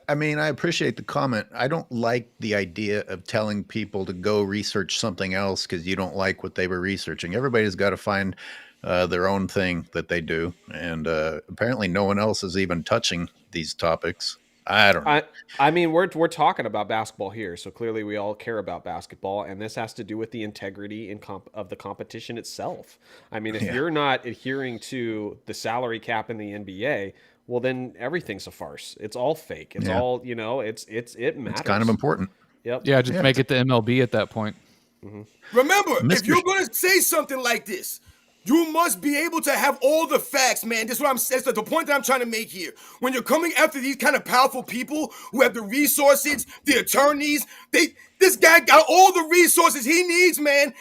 I mean, I appreciate the comment. I don't like the idea of telling people to go research something else because you don't like what they were researching. Everybody's got to find their own thing that they do. And apparently no one else is even touching these topics. I don't know.
I mean, we're talking about basketball here, so clearly we all care about basketball, and this has to do with the integrity of the competition itself. I mean, if you're not adhering to the salary cap in the NBA, well, then everything's a farce. It's all fake. It's all, it matters.
It's kind of important.
Yep.
Yeah, just make it the MLB at that point.
Mm-hmm. Remember, if you're going to say something like this, You must be able to have all the facts, man. This is what I'm saying. The point that I'm trying to make here. When you're coming after these kind of powerful people who have the resources, the attorneys, this guy got all the resources he needs, man.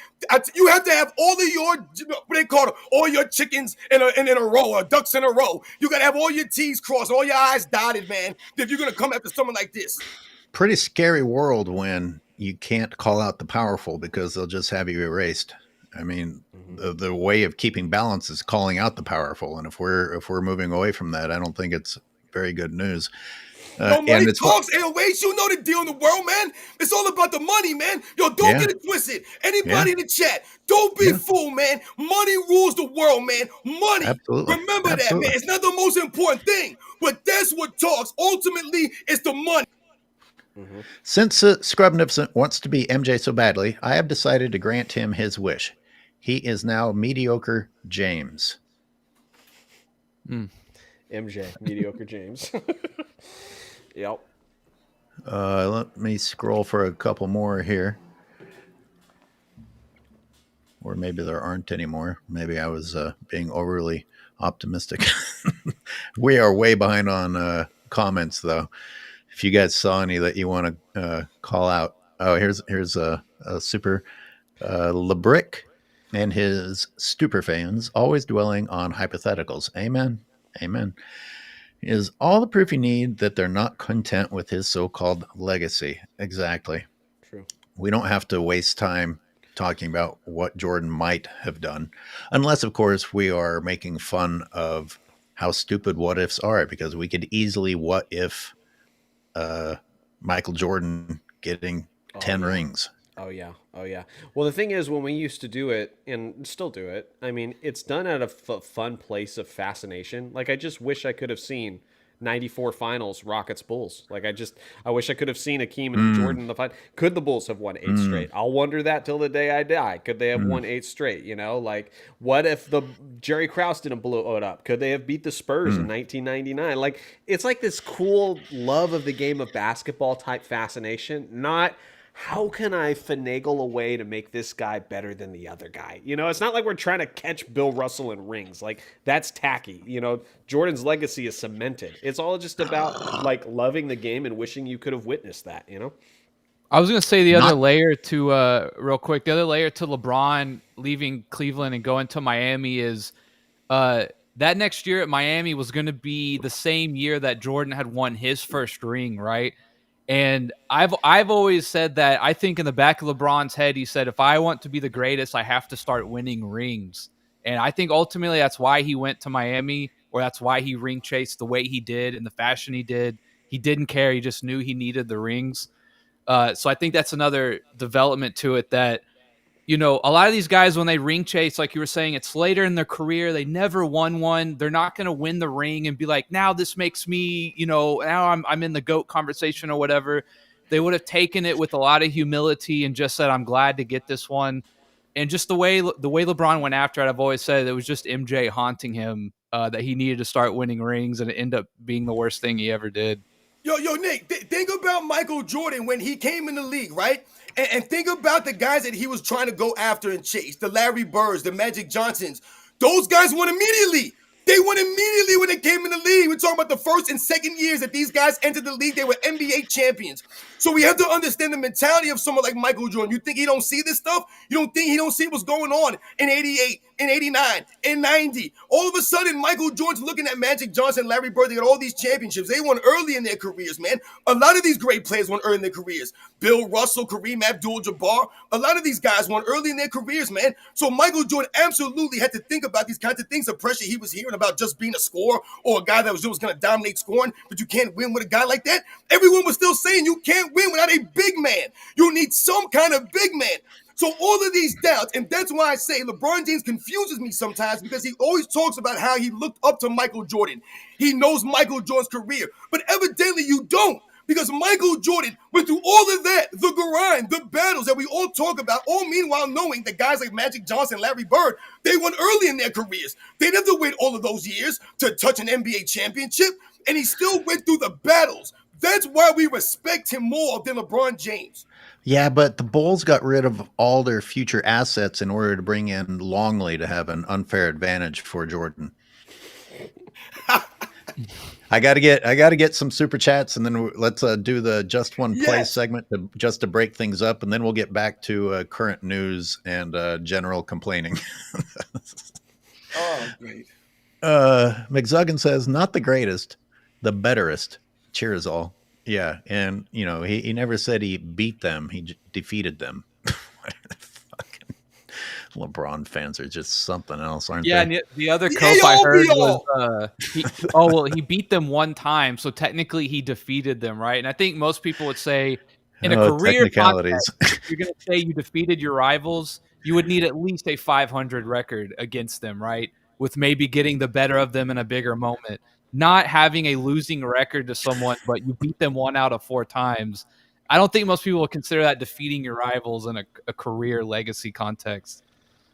You have to have all of your, what they call it, all your chickens in a row, or ducks in a row. You got to have all your T's crossed, all your I's dotted, man, if you're going to come after someone like this.
Pretty scary world when you can't call out the powerful because they'll just have you erased. I mean, the way of keeping balance is calling out the powerful, and if we're moving away from that, I don't think it's very good news.
No money talks, AOH. You know the deal in the world, man. It's all about the money, man. Yo, don't get it twisted. Anybody in the chat, don't be fooled, man. Money rules the world, man. Money.
Absolutely.
Remember that, man. It's not the most important thing, but that's what talks. Ultimately, it's the money.
Since Scrubnipson wants to be MJ so badly, I have decided to grant him his wish. He is now mediocre James.
MJ, mediocre James. Yep.
Let me scroll for a couple more here. Or maybe there aren't any more. Maybe I was being overly optimistic. We are way behind on comments, though. If you guys saw any that you want to call out. Oh, here's a super LeBrick and his stupor fans always dwelling on hypotheticals. Amen. Amen. Is all the proof you need that they're not content with his so-called legacy. Exactly.
True.
We don't have to waste time talking about what Jordan might have done, unless, of course, we are making fun of how stupid what ifs are, because we could easily what if Michael Jordan getting 10 rings.
Oh, yeah. Oh, yeah. Well, the thing is, when we used to do it, and still do it, I mean, it's done at a fun place of fascination. Like, I just wish I could have seen 94 finals, Rockets Bulls. Like, I wish I could have seen Akeem and Jordan in the final. Could the Bulls have won 8 straight? I'll wonder that till the day I die. Could they have won 8 straight? You know, like, what if the Jerry Krause didn't blow it up? Could they have beat the Spurs in 1999? Like, it's like this cool love of the game of basketball type fascination, not how can I finagle a way to make this guy better than the other guy? You know, it's not like we're trying to catch Bill Russell in rings. Like, that's tacky. You know, Jordan's legacy is cemented. It's all just about, like, loving the game and wishing you could have witnessed that, you know?
I was going to say the other layer to, real quick, the other layer to LeBron leaving Cleveland and going to Miami is that next year at Miami was going to be the same year that Jordan had won his first ring, right? And I've always said that I think in the back of LeBron's head, he said, if I want to be the greatest, I have to start winning rings. And I think ultimately that's why he went to Miami, or that's why he ring chased the way he did and the fashion he did. He didn't care. He just knew he needed the rings. So I think that's another development to it that, you know, a lot of these guys, when they ring chase, like you were saying, it's later in their career. They never won one. They're not going to win the ring and be like, now this makes me, you know, now I'm in the GOAT conversation or whatever. They would have taken it with a lot of humility and just said, I'm glad to get this one. And just the way LeBron went after it, I've always said it was just MJ haunting him that he needed to start winning rings, and it ended up being the worst thing he ever did.
Yo, Nick, think about Michael Jordan when he came in the league, right? And think about the guys that he was trying to go after and chase, the Larry Birds, the Magic Johnsons. Those guys won immediately. They won immediately when they came in the league. We're talking about the first and second years that these guys entered the league. They were NBA champions. So we have to understand the mentality of someone like Michael Jordan. You think he don't see this stuff? You don't think he don't see what's going on in 88, in 89, in 90? All of a sudden, Michael Jordan's looking at Magic Johnson, Larry Bird. They got all these championships. They won early in their careers, man. A lot of these great players won early in their careers. Bill Russell, Kareem Abdul-Jabbar. A lot of these guys won early in their careers, man. So Michael Jordan absolutely had to think about these kinds of things, the pressure he was hearing about just being a scorer or a guy that was going to dominate scoring, but you can't win with a guy like that. Everyone was still saying you can't win without a big man. You need some kind of big man. So all of these doubts, and that's why I say LeBron James confuses me sometimes, because he always talks about how he looked up to Michael Jordan. He knows Michael Jordan's career, but evidently you don't, because Michael Jordan went through all of that, the grind, the battles that we all talk about, all meanwhile knowing that guys like Magic Johnson, Larry Bird, they won early in their careers. They didn't have to wait all of those years to touch an NBA championship, and he still went through the battles. That's why we respect him more than LeBron James.
Yeah, but the Bulls got rid of all their future assets in order to bring in Longley to have an unfair advantage for Jordan. I gotta get some super chats, and then let's do the just one play segment just to break things up, and then we'll get back to current news and general complaining.
Oh, great.
McZuggin says, not the greatest, the betterest. Cheers all. Yeah, and he never said he beat them; he defeated them. Fucking LeBron fans are just something else, aren't they?
Yeah, and the other cope I heard was he beat them one time, so technically he defeated them, right? And I think most people would say in a career context, if you're going to say you defeated your rivals, you would need at least a 500 record against them, right? With maybe getting the better of them in a bigger moment. Not having a losing record to someone, but you beat them 1 out of 4 times. I don't think most people would consider that defeating your rivals in a career legacy context.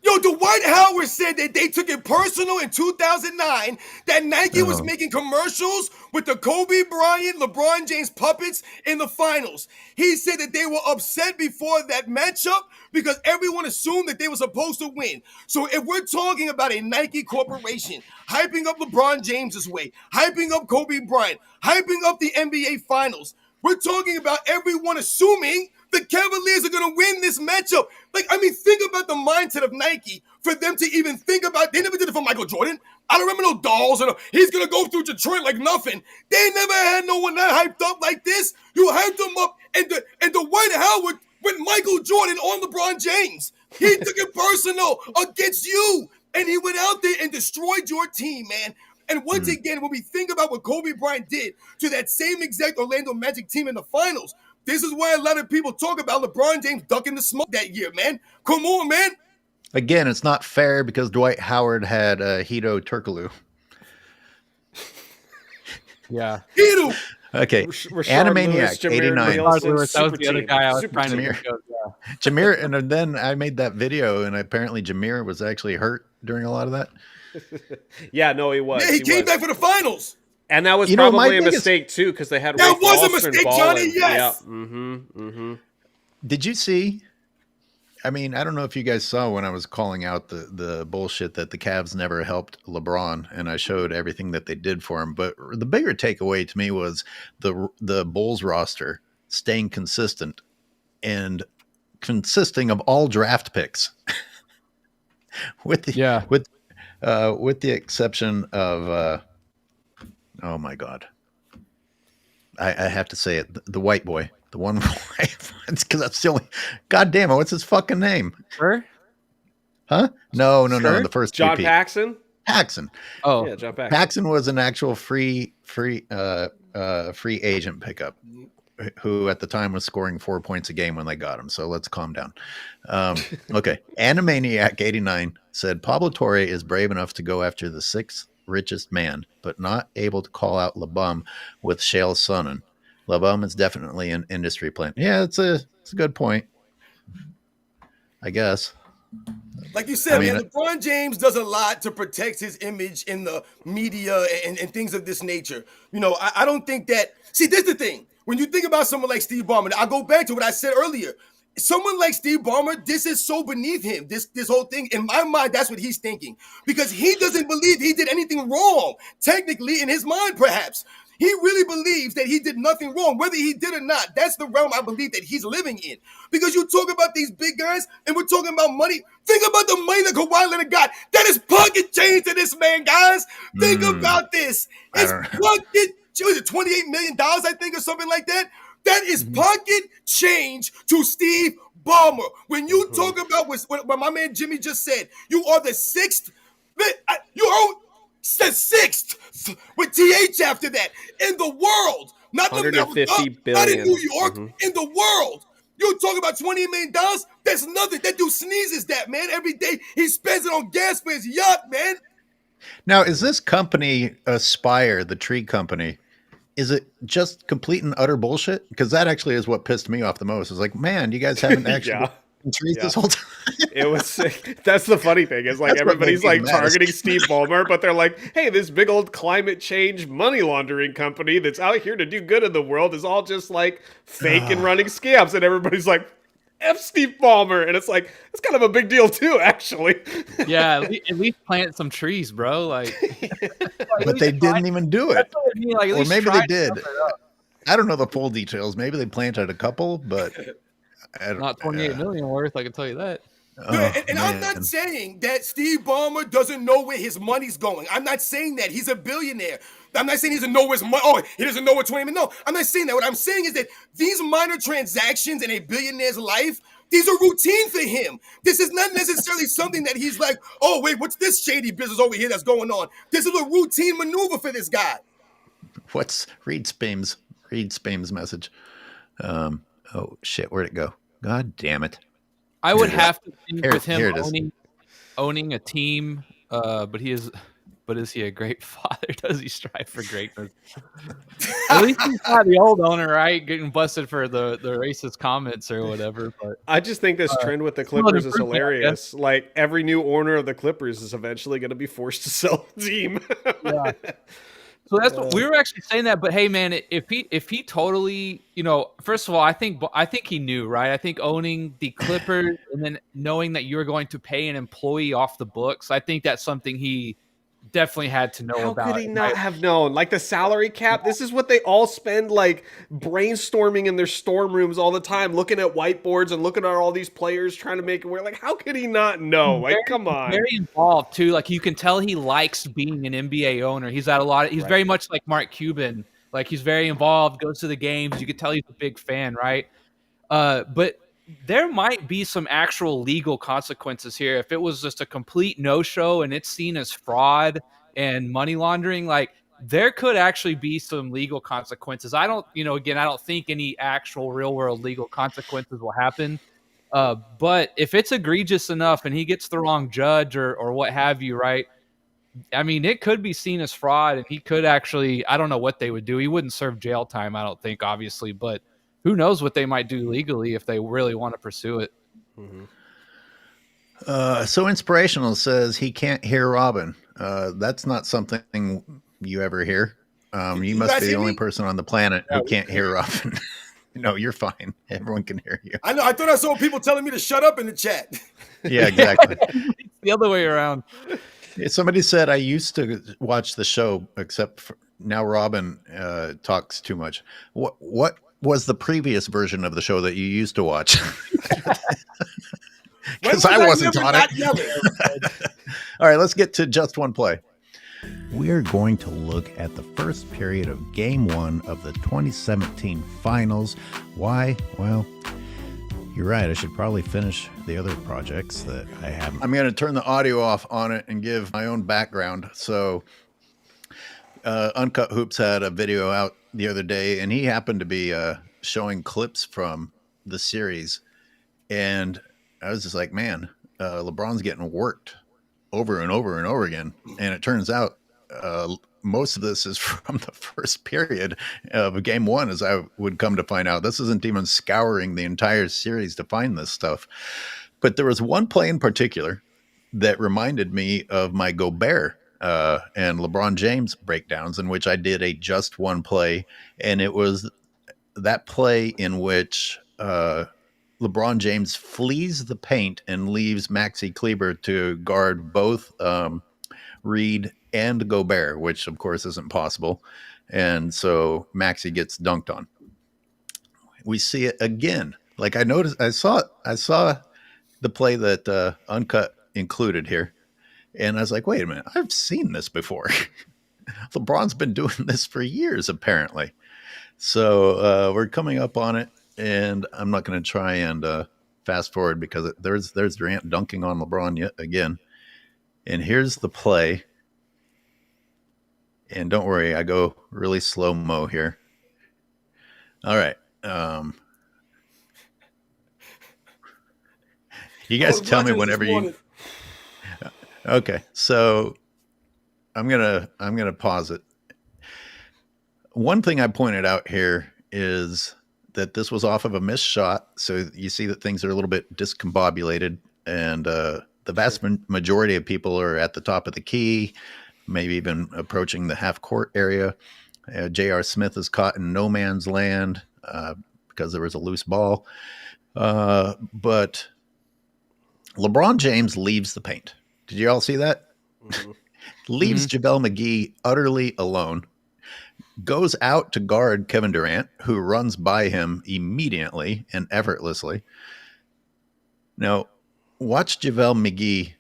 Yo, Dwight Howard said that they took it personal in 2009 that Nike was making commercials with the Kobe Bryant, LeBron James puppets in the finals. He said that they were upset before that matchup because everyone assumed that they were supposed to win. So if we're talking about a Nike corporation hyping up LeBron James's way, hyping up Kobe Bryant, hyping up the NBA finals, we're talking about everyone assuming the Cavaliers are going to win this matchup. Think about the mindset of Nike for them to even think about. They never did it for Michael Jordan. I don't remember no dolls. He's going to go through Detroit like nothing. They never had no one that hyped up like this. You hyped them up, and the Dwight Howard went Michael Jordan on LeBron James. He took it personal against you, and he went out there and destroyed your team, man. And once again, when we think about what Kobe Bryant did to that same exact Orlando Magic team in the finals, this is why a lot of people talk about LeBron James ducking the smoke that year, man. Come on, man.
Again, it's not fair because Dwight Howard had Hito Turkoglu.
Yeah.
Hito.
Okay. Animaniac, 89.
That was the other guy I was trying to think of.
Yeah. Jameer, and then I made that video, and apparently Jameer was actually hurt during a lot of that.
Yeah, no, he was.
Yeah, he came back for the finals.
And that was probably a mistake, too, because they had
that was a mistake, Johnny, yes.
Yeah.
Did you see? I mean, I don't know if you guys saw when I was calling out the bullshit that the Cavs never helped LeBron, and I showed everything that they did for him. But the bigger takeaway to me was the Bulls roster staying consistent and consisting of all draft picks, with the exception of oh my God, I have to say it, the white boy. The one it's because that's the only. God damn it! What's his fucking name?
Sure.
Huh? No. The first
John
GP.
Paxson.
Paxson.
Oh,
yeah, John Paxson.
Paxson was an actual free agent pickup, who at the time was scoring 4 points a game when they got him. So let's calm down. Okay. Animaniac 89 said Pablo Torre is brave enough to go after the 6th richest man, but not able to call out LeBum with Shale Sonnen. LeBum is definitely an industry plant. Yeah, it's a good point, I guess.
Like you said, man, LeBron James does a lot to protect his image in the media and things of this nature. I don't think that. See, this is the thing. When you think about someone like Steve Ballmer, I go back to what I said earlier. Someone like Steve Ballmer, this is so beneath him. This whole thing, in my mind, that's what he's thinking. Because he doesn't believe he did anything wrong, technically, in his mind, perhaps. He really believes that he did nothing wrong, whether he did or not. That's the realm I believe that he's living in. Because you talk about these big guys, and we're talking about money. Think about the money that Kawhi Leonard got. That is pocket change to this man, guys. Think about this. It's pocket, was it $28 million, I think, or something like that? That is pocket change to Steve Ballmer. When you talk about what my man Jimmy just said, you are the 6th. You are the 6th with TH after that in the world. Not America, not in New York, in the world. You talk about $28 million, that's nothing. That dude sneezes that, man. Every day he spends it on gas for his yacht, man.
Now, is this company Aspire, the tree company, is it just complete and utter bullshit? Because that actually is what pissed me off the most. It's like, man, you guys haven't actually trees this whole time.
It was. That's the funny thing is like everybody's like targeting Steve Ballmer, but they're like, hey, this big old climate change money laundering company that's out here to do good in the world is all just like fake and running scams, and everybody's like, F Steve Ballmer. And it's like, it's kind of a big deal too, actually.
Yeah, at least plant some trees, bro. Like,
but they didn't even do it.
That's what I mean. Like,
or maybe they did. I don't know the full details. Maybe they planted a couple, but
not 28 million worth. I can tell you that.
And I'm not saying that Steve Ballmer doesn't know where his money's going. I'm not saying that. He's a billionaire. I'm not saying he doesn't know where his money. Oh, he doesn't know where 20 million. No, I'm not saying that. What I'm saying is that these minor transactions in a billionaire's life, these are routine for him. This is not necessarily something that he's like, oh, wait, what's this shady business over here that's going on? This is a routine maneuver for this guy.
What's Reed Spame's message? Oh, shit, where'd it go? God damn it.
I would have to think with him owning a team, but is he a great father? Does he strive for greatness? At least he's not the old owner, right? Getting busted for the racist comments or whatever. But
I just think this trend with the Clippers is hilarious. Like every new owner of the Clippers is eventually going to be forced to sell the team.
Yeah. So that's what we were actually saying that. But hey, man, if he totally, first of all, I think he knew, right? I think owning the Clippers and then knowing that you're going to pay an employee off the books, I think that's something he definitely had to know about.
How could he not have known? Like the salary cap, this is what they all spend like brainstorming in their storm rooms all the time, looking at whiteboards and looking at all these players trying to make it work. Like, how could he not know? Like, come on.
Very involved too. Like you can tell he likes being an NBA owner. He's very much like Mark Cuban. Like he's very involved, goes to the games. You can tell he's a big fan, right? But there might be some actual legal consequences here. If it was just a complete no-show and it's seen as fraud and money laundering, like there could actually be some legal consequences. I don't think any actual real-world legal consequences will happen. But if it's egregious enough and he gets the wrong judge or what have you, right? I mean, it could be seen as fraud and he could actually, I don't know what they would do. He wouldn't serve jail time, I don't think, obviously, but who knows what they might do legally if they really want to pursue it.
Mm-hmm.
So Inspirational says he can't hear Robin. That's not something you ever hear. You must be the only person on the planet who can't hear Robin. No, you're fine. Everyone can hear you.
I know. I thought I saw people telling me to shut up in the chat.
Yeah, exactly.
It's the other way around.
Somebody said I used to watch the show, except for now Robin talks too much. What was the previous version of the show that you used to watch? Because I wasn't on it. All right, let's get to just one play. We're going to look at the first period of Game 1 of the 2017 Finals. Why? Well, you're right. I should probably finish the other projects that I haven't. I'm going to turn the audio off on it and give my own background. So Uncut Hoops had a video out the other day, and he happened to be showing clips from the series. And I was just like, man, LeBron's getting worked over and over and over again. And it turns out most of this is from the first period of Game 1, as I would come to find out. This isn't even scouring the entire series to find this stuff. But there was one play in particular that reminded me of my Gobert and LeBron James breakdowns, in which I did a just one play. And it was that play in which LeBron James flees the paint and leaves Maxi Kleber to guard both Reed and Gobert, which of course isn't possible. And so Maxi gets dunked on. We see it again. Like I saw the play that Uncut included here. And I was like, wait a minute, I've seen this before. LeBron's been doing this for years, apparently. So we're coming up on it, and I'm not going to try and fast forward because there's Durant dunking on LeBron yet again. And here's the play. And don't worry, I go really slow-mo here. All right. You guys tell me whenever you... Okay, so I'm gonna pause it. One thing I pointed out here is that this was off of a missed shot, so you see that things are a little bit discombobulated, and the vast majority of people are at the top of the key, maybe even approaching the half-court area. J.R. Smith is caught in no man's land because there was a loose ball. But LeBron James leaves the paint. Did you all see that?
Mm-hmm.
Leaves JaVale McGee utterly alone. Goes out to guard Kevin Durant, who runs by him immediately and effortlessly. Now, watch JaVale McGee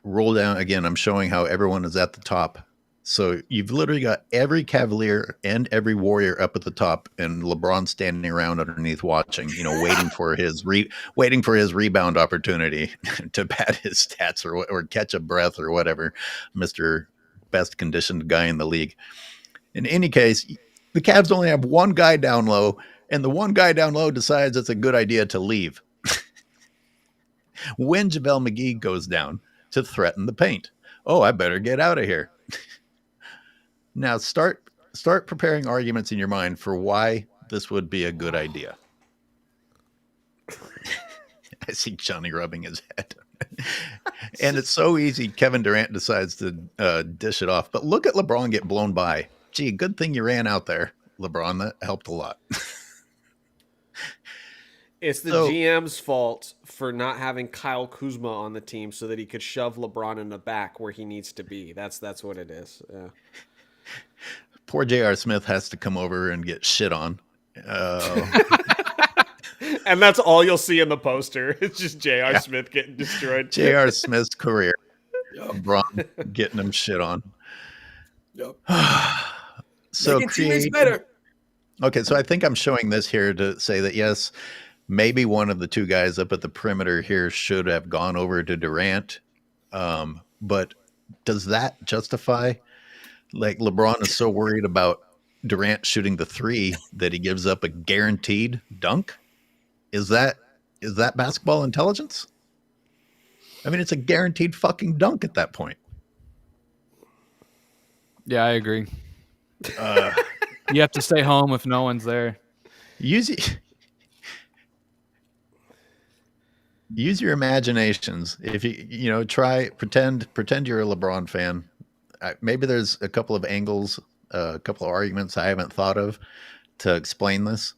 roll down again. I'm showing how everyone is at the top. So you've literally got every Cavalier and every Warrior up at the top, and LeBron standing around underneath, watching, waiting for his rebound opportunity to pad his stats or catch a breath or whatever, Mr. Best conditioned guy in the league. In any case, the Cavs only have one guy down low, and the one guy down low decides it's a good idea to leave when JaVale McGee goes down to threaten the paint. Oh, I better get out of here. Now start preparing arguments in your mind for why this would be a good idea. I see Johnny rubbing his head. And it's so easy. Kevin Durant decides to dish it off. But look at LeBron get blown by. Gee, good thing you ran out there, LeBron. That helped a lot.
It's the GM's fault for not having Kyle Kuzma on the team so that he could shove LeBron in the back where he needs to be. That's what it is. Yeah.
Poor J.R. Smith has to come over and get shit on.
And that's all you'll see in the poster. It's just J.R. Smith getting destroyed.
J.R. Smith's career. LeBron getting him shit on.
Yep.
So
making teammates better.
Okay, so I think I'm showing this here to say that, yes, maybe one of the two guys up at the perimeter here should have gone over to Durant. But does that justify, like, LeBron is so worried about Durant shooting the three that he gives up a guaranteed dunk? Is that basketball intelligence? I mean, it's a guaranteed fucking dunk at that point.
Yeah, I agree. You have to stay home if no one's there.
Use your imaginations. If you try pretend you're a LeBron fan. Maybe there's a couple of angles, a couple of arguments I haven't thought of to explain this.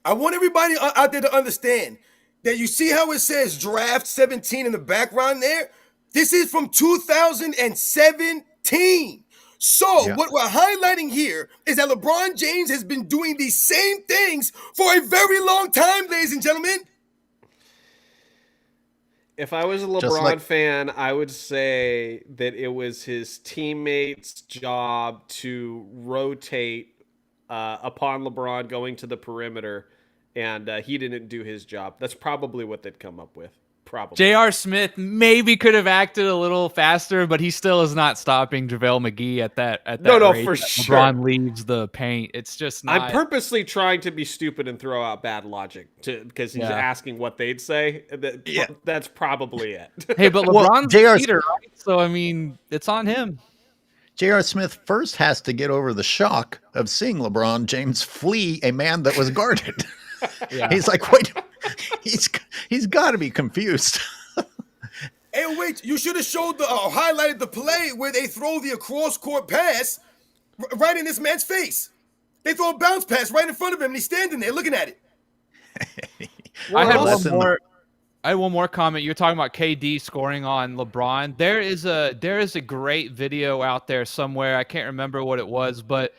I want everybody out there to understand that you see how it says draft 17 in the background there? This is from 2017. So what we're highlighting here is that LeBron James has been doing these same things for a very long time, ladies and gentlemen.
If I was a LeBron fan, I would say that it was his teammates' job to rotate upon LeBron going to the perimeter, and he didn't do his job. That's probably what they'd come up with. Probably.
J.R. Smith maybe could have acted a little faster, but he still is not stopping JaVale McGee at that rate
for
that
sure.
LeBron leaves the paint. It's just not.
I'm purposely trying to be stupid and throw out bad logic because he's asking what they'd say. That's probably it.
Hey, but LeBron's the leader, right? So, I mean, it's on him.
J.R. Smith first has to get over the shock of seeing LeBron James flee a man that was guarded. He's like, wait, he's got to be confused.
AOH, you should have showed highlighted the play where they throw the across court pass right in this man's face. They throw a bounce pass right in front of him, and he's standing there looking at it.
I had one more comment. You're talking about KD scoring on LeBron. There is a great video out there somewhere. I can't remember what it was, but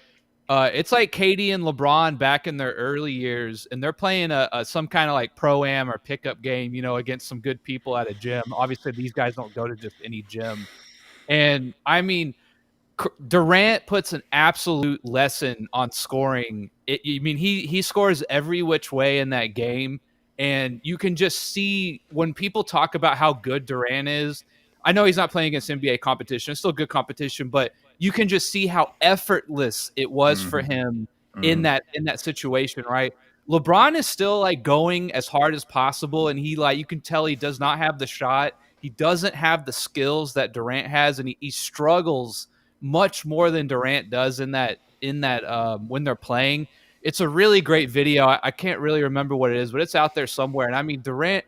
it's like KD and LeBron back in their early years, and they're playing some kind of like pro-am or pickup game, against some good people at a gym. Obviously, these guys don't go to just any gym. And I mean, Durant puts an absolute lesson on scoring. He scores every which way in that game, and you can just see when people talk about how good Durant is. I know he's not playing against NBA competition; it's still good competition, but you can just see how effortless it was for him in that situation, right? LeBron is still like going as hard as possible, and you can tell he does not have the shot. He doesn't have the skills that Durant has, and he struggles much more than Durant does in that when they're playing. It's a really great video. I can't really remember what it is, but it's out there somewhere. And I mean, Durant,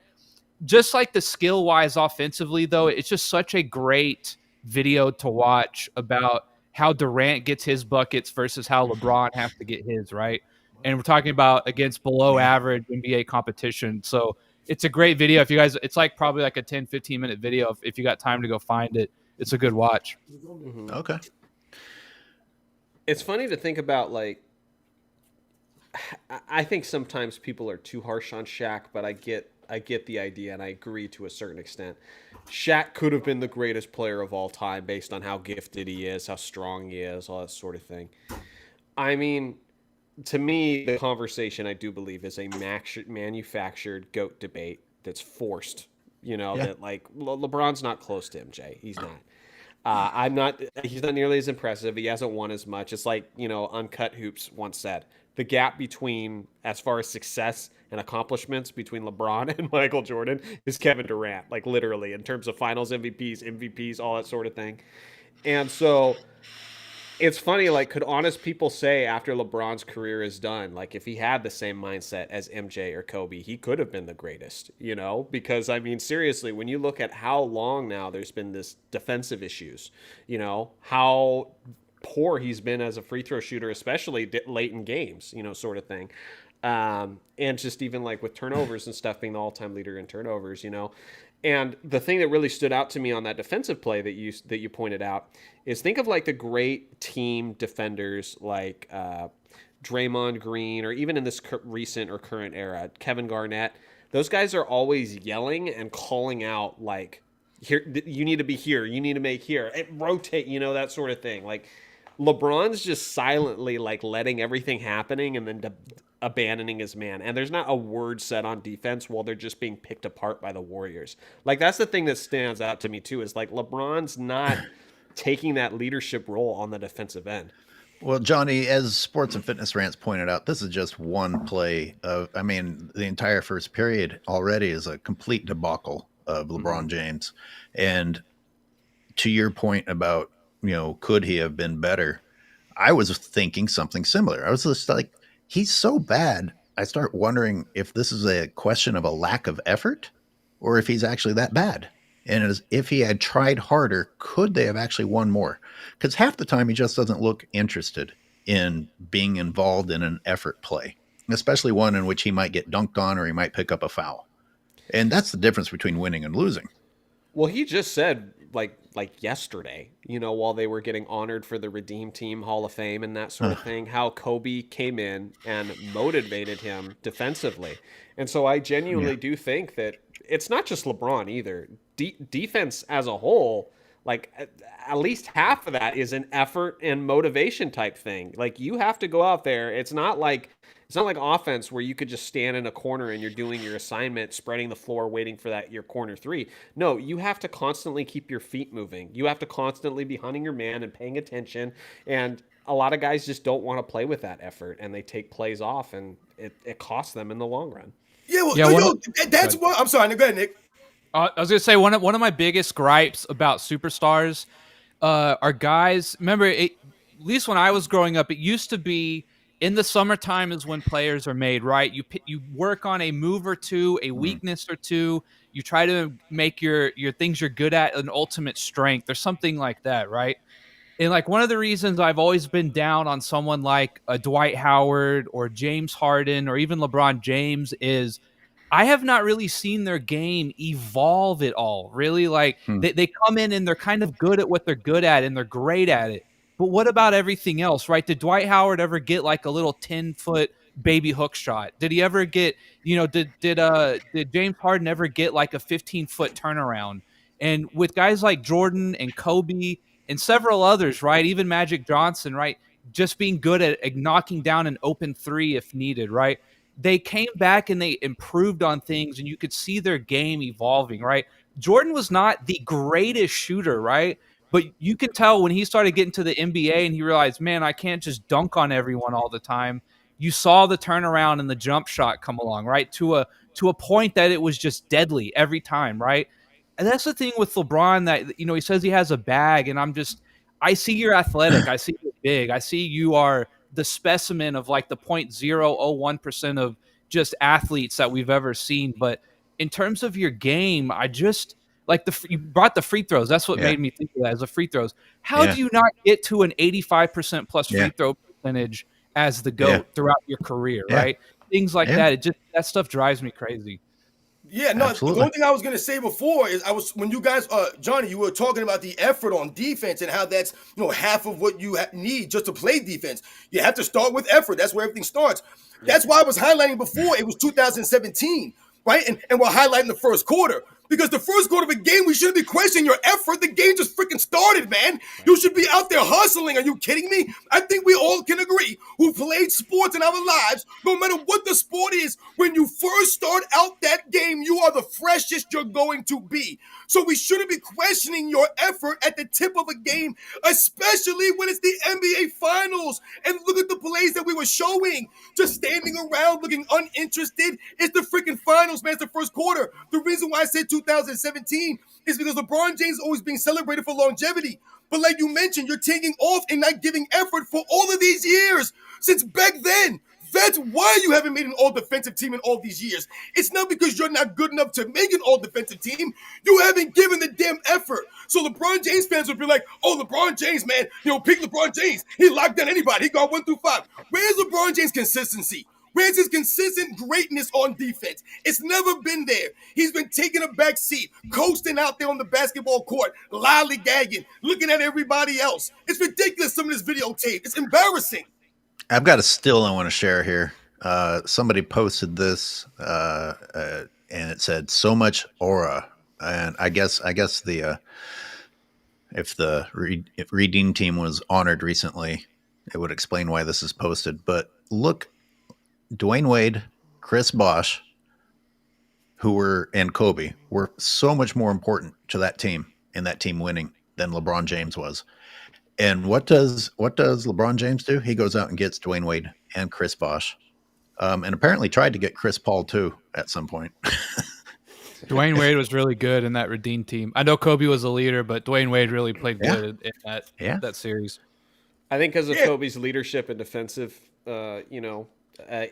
just like the skill-wise offensively, though, it's just such a great video to watch about how Durant gets his buckets versus how LeBron has to get his, right? and we're talking about against below average NBA competition. So it's a great video. If you guys, it's like probably like a 10, 15-minute video. If you got time to go find it, it's a good watch.
Mm-hmm. Okay.
It's funny to think about, like, I think sometimes people are too harsh on Shaq, but I get the idea, and I agree to a certain extent. Shaq could have been the greatest player of all time based on how gifted he is, how strong he is, all that sort of thing. I mean, to me, the conversation, I do believe, is a manufactured GOAT debate that's forced. That, like, LeBron's not close to MJ. He's not. He's not nearly as impressive. He hasn't won as much. It's like, Uncut Hoops once said, the gap between, as far as success and accomplishments between LeBron and Michael Jordan is Kevin Durant, like literally in terms of finals MVPs, all that sort of thing. And so it's funny, like, could honest people say after LeBron's career is done, like, if he had the same mindset as MJ or Kobe, he could have been the greatest, because, I mean, seriously, when you look at how long now there's been this defensive issues, how poor he's been as a free throw shooter, especially late in games, sort of thing. And just even like with turnovers and stuff, being the all-time leader in turnovers, And the thing that really stood out to me on that defensive play that you pointed out is, think of like the great team defenders like Draymond Green, or even in this recent or current era, Kevin Garnett. Those guys are always yelling and calling out, like, here, you need to be here, you need to make here, rotate, that sort of thing. Like, LeBron's just silently, like, letting everything happening and then abandoning his man. And there's not a word said on defense while they're just being picked apart by the Warriors. Like, that's the thing that stands out to me, too, is, like, LeBron's not taking that leadership role on the defensive end.
Well, Johnny, as Sports and Fitness Rants pointed out, this is just one play of, I mean, the entire first period already is a complete debacle of LeBron James. And to your point about, could he have been better? I was thinking something similar. I was just like, he's so bad. I start wondering if this is a question of a lack of effort or if he's actually that bad. And as if he had tried harder, could they have actually won more? Because half the time he just doesn't look interested in being involved in an effort play, especially one in which he might get dunked on or he might pick up a foul. And that's the difference between winning and losing.
Well, he just said, like yesterday, while they were getting honored for the Redeem Team Hall of Fame and that sort of thing, how Kobe came in and motivated him defensively. And so I genuinely do think that it's not just LeBron either. Defense as a whole, like, at least half of that is an effort and motivation type thing. Like, you have to go out there. It's not like offense where you could just stand in a corner and you're doing your assignment, spreading the floor, waiting for your corner three. No, you have to constantly keep your feet moving. You have to constantly be hunting your man and paying attention. And a lot of guys just don't want to play with that effort, and they take plays off, and it costs them in the long run.
Yeah, well, that's what I'm sorry. Go ahead, Nick.
I was gonna say one of my biggest gripes about superstars are guys. Remember, at least when I was growing up, it used to be in the summertime is when players are made, right? You work on a move or two, a weakness or two. You try to make your things you're good at an ultimate strength or something like that, right? And like one of the reasons I've always been down on someone like Dwight Howard or James Harden or even LeBron James is I have not really seen their game evolve at all. Really, like they come in and they're kind of good at what they're good at and they're great at it. But what about everything else, right? Did Dwight Howard ever get like a little 10-foot baby hook shot? Did he ever get, did James Harden ever get like a 15-foot turnaround? And with guys like Jordan and Kobe and several others, right? Even Magic Johnson, right? Just being good at knocking down an open three if needed, right? They came back and they improved on things and you could see their game evolving, right? Jordan was not the greatest shooter, right? But you can tell when he started getting to the NBA and he realized, man, I can't just dunk on everyone all the time. You saw the turnaround and the jump shot come along, right? To a point that it was just deadly every time, right? And that's the thing with LeBron that, he says he has a bag and I see you're athletic. I see you're big. I see you are the specimen of like the 0.001% of just athletes that we've ever seen. But in terms of your game, I just like you brought the free throws. That's what made me think of that as the free throws. How do you not get to an 85% plus free throw percentage as the GOAT throughout your career, right? Things like that. That stuff drives me crazy.
Yeah, no,
Absolutely.
the only thing I was going to say before is when you guys, Johnny, you were talking about the effort on defense and how that's, half of what you need just to play defense. You have to start with effort. That's where everything starts. That's why I was highlighting before. It was 2017, right? And we're highlighting the first quarter. Because the first quarter of a game, we shouldn't be questioning your effort. The game just freaking started, man. You should be out there hustling. Are you kidding me? I think we all can agree who played sports in our lives, no matter what the sport is, when you first start out that game, you are the freshest you're going to be. So we shouldn't be questioning your effort at the tip of a game, especially when it's the NBA Finals. And look at the plays that we were showing. Just standing around looking uninterested. It's the freaking finals, man. It's the first quarter. The reason why I said 2017 is because LeBron James is always being celebrated for longevity. But like you mentioned, you're taking off and not giving effort for all of these years since back then. That's why you haven't made an all-defensive team in all these years. It's not because you're not good enough to make an all-defensive team. You haven't given the damn effort. So LeBron James fans would be like, oh, LeBron James, man, pick LeBron James. He locked down anybody. He got 1 through 5. Where's LeBron James' consistency? Where's his consistent greatness on defense? It's never been there. He's been taking a back seat, coasting out there on the basketball court, lollygagging, looking at everybody else. It's ridiculous, some of this videotape. It's embarrassing.
I've got a still I want to share here. Somebody posted this, and it said so much aura. And I guess the if Redeem team was honored recently, it would explain why this is posted. But look, Dwayne Wade, Chris Bosh, and Kobe were so much more important to that team and that team winning than LeBron James was. And what does LeBron James do? He goes out and gets Dwayne Wade and Chris Bosh, and apparently tried to get Chris Paul too at some point.
Dwayne Wade was really good in that Redeem team. I know Kobe was a leader, but Dwayne Wade really played good in that series.
I think because of Kobe's leadership and defensive,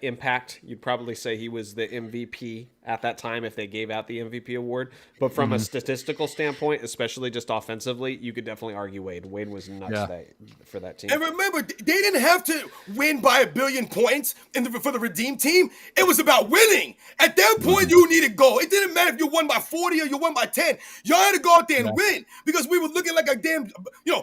impact, you'd probably say he was the MVP at that time if they gave out the MVP award. But from a statistical standpoint, especially just offensively, you could definitely argue Wade. Wade was nuts for that team.
And remember, they didn't have to win by 1 billion points for the Redeem team. It was about winning. At that point, you needed goal. It didn't matter if you won by 40 or you won by 10. Y'all had to go out there and win because we were looking like a damn,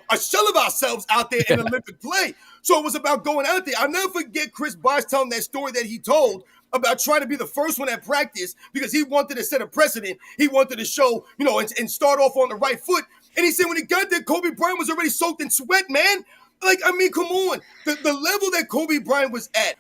a shell of ourselves out there in Olympic play. So it was about going out there. I'll never forget Chris Bosh telling that story that he told about trying to be the first one at practice because he wanted to set a precedent. He wanted to show, and start off on the right foot. And he said when he got there, Kobe Bryant was already soaked in sweat, man. Come on. The level that Kobe Bryant was at,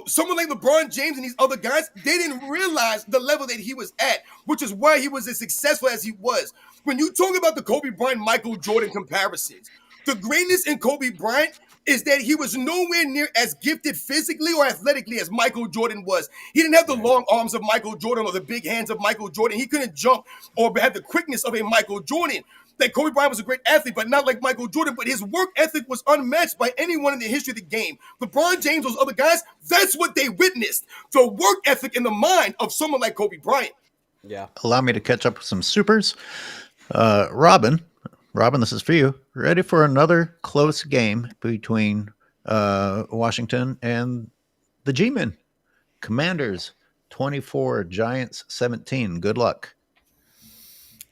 someone like LeBron James and these other guys, they didn't realize the level that he was at, which is why he was as successful as he was. When you talk about the Kobe Bryant, Michael Jordan comparisons, the greatness in Kobe Bryant is that he was nowhere near as gifted physically or athletically as Michael Jordan was. He didn't have the long arms of Michael Jordan or the big hands of Michael Jordan. He couldn't jump or have the quickness of a Michael Jordan. That Kobe Bryant was a great athlete, but not like Michael Jordan. But his work ethic was unmatched by anyone in the history of the game. LeBron James, those other guys, that's what they witnessed. The work ethic in the mind of someone like Kobe Bryant.
Yeah.
Allow me to catch up with some supers. Robin, this is for you. Ready for another close game between Washington and the G-Men? Commanders 24, Giants 17. Good luck.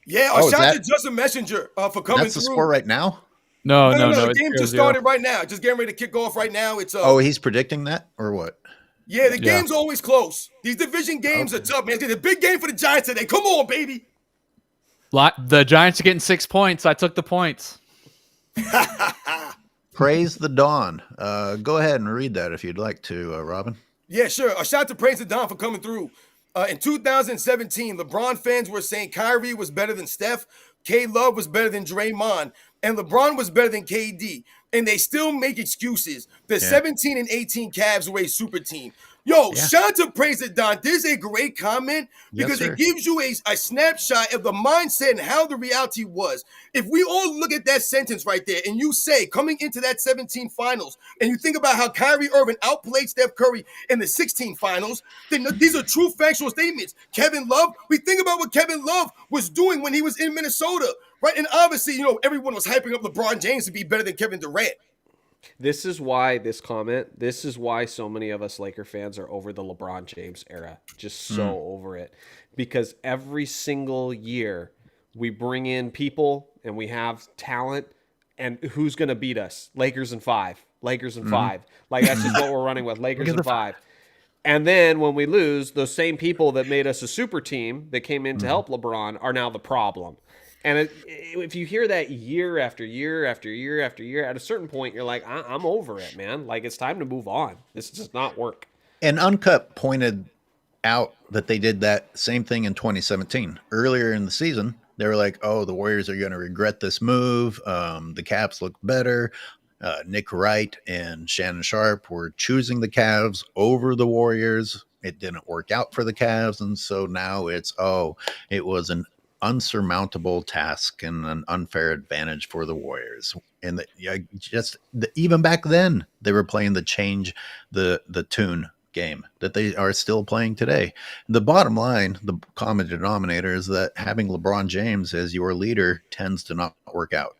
Yeah, shout out to Justin Messenger for coming
That's the
through.
score right now?
No. The game just started right now. Just getting ready to kick off right now. It's
he's predicting that or what?
Yeah, the game's always close. These division games are tough, man. It's a big game for the Giants today. Come on, baby.
The Giants are getting 6 points. I took the points.
Praise the Dawn. Go ahead and read that if you'd like to, Robin.
Yeah, sure. A shout out to Praise the Dawn for coming through. In 2017, LeBron fans were saying Kyrie was better than Steph, K-Love was better than Draymond, and LeBron was better than KD. And they still make excuses. The 17 and 18 Cavs were a super team. Shout out to Praise the Don. This is a great comment because it gives you a snapshot of the mindset and how the reality was. If we all look at that sentence right there and you say coming into that 17 finals and you think about how Kyrie Irving outplayed Steph Curry in the 16 finals, then these are true factual statements. Kevin Love, we think about what Kevin Love was doing when he was in Minnesota, right? And obviously, everyone was hyping up LeBron James to be better than Kevin Durant.
This is why so many of us Laker fans are over the LeBron James era. Just so over it. Because every single year we bring in people and we have talent, and who's going to beat us? Lakers in 5. Lakers in 5. Like, that's just what we're running with. Lakers in 5. And then when we lose, those same people that made us a super team that came in to help LeBron are now the problem. And if you hear that year after year after year after year, at a certain point, you're like, I'm over it, man. Like, it's time to move on. This does not work.
And Uncut pointed out that they did that same thing in 2017. Earlier in the season, they were like, oh, the Warriors are going to regret this move. The Cavs look better. Nick Wright and Shannon Sharp were choosing the Cavs over the Warriors. It didn't work out for the Cavs. And so now it was an unsurmountable task and an unfair advantage for the Warriors. And even back then, they were playing the change the tune game that they are still playing today. The bottom line, the common denominator, is that having LeBron James as your leader tends to not work out.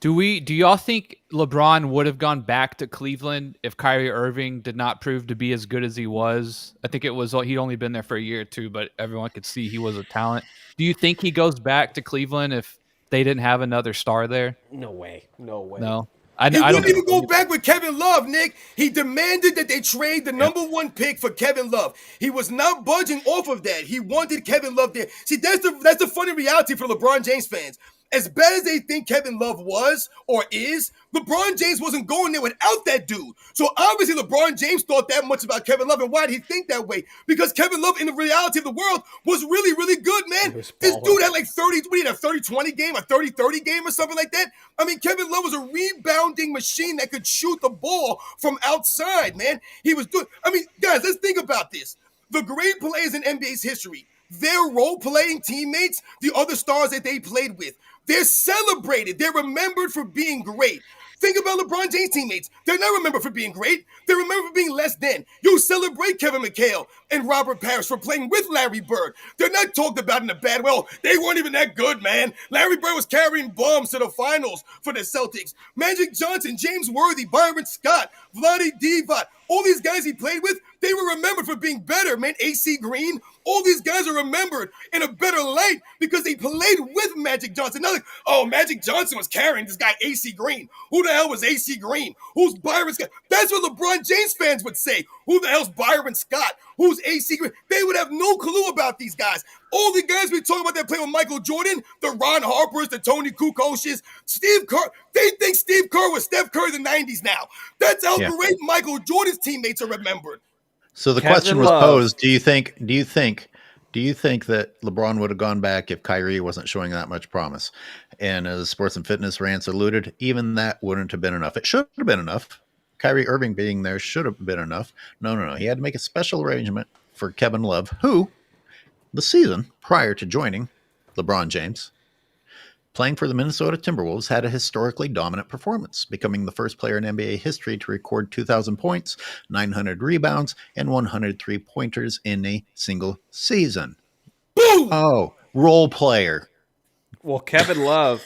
Do y'all think LeBron would have gone back to Cleveland if Kyrie Irving did not prove to be as good as he was? I think he'd only been there for a year or two, but everyone could see he was a talent. Do you think he goes back to Cleveland if they didn't have another star there?
No way.
No.
He wouldn't even go back with Kevin Love, Nick. He demanded that they trade the number 1 pick for Kevin Love. He was not budging off of that. He wanted Kevin Love there. See, that's the funny reality for LeBron James fans. As bad as they think Kevin Love was or is, LeBron James wasn't going there without that dude. So obviously LeBron James thought that much about Kevin Love. And why did he think that way? Because Kevin Love, in the reality of the world, was really, really good, man. This dude had like 30-20 game, a 30-30 game or something like that. I mean, Kevin Love was a rebounding machine that could shoot the ball from outside, man. He was doing, I mean, guys, let's think about this. The great players in NBA's history, their role-playing teammates, the other stars that they played with, they're celebrated. They're remembered for being great. Think about LeBron James' teammates. They're not remembered for being great. They're remembered for being less than. You celebrate Kevin McHale and Robert Parrish for playing with Larry Bird. They're not talked about in a bad way. Oh, they weren't even that good, man. Larry Bird was carrying bombs to the finals for the Celtics. Magic Johnson, James Worthy, Byron Scott, Vlade Divac, all these guys he played with, they were remembered for being better, man. AC Green, all these guys are remembered in a better light because they played with Magic Johnson. Not like, oh, Magic Johnson was carrying this guy AC Green. Who the hell was AC Green? Who's Byron Scott? That's what LeBron James fans would say. Who the hell's Byron Scott? Who's AC Green? They would have no clue about these guys. All the guys we talk about that play with Michael Jordan, the Ron Harpers, the Tony Kukoshes, Steve Kerr, they think Steve Kerr was Steph Curry in the 90s now. That's how great Michael Jordan's teammates are remembered.
So the question was posed, do you think that LeBron would have gone back if Kyrie wasn't showing that much promise? And as Sports and Fitness Rants alluded, even that wouldn't have been enough. It should have been enough. Kyrie Irving being there should have been enough. No. He had to make a special arrangement for Kevin Love, who the season prior to joining LeBron James, playing for the Minnesota Timberwolves, had a historically dominant performance, becoming the first player in NBA history to record 2,000 points, 900 rebounds, and 100 three-pointers in a single season.
Boom!
Oh, role player.
Well, Kevin Love,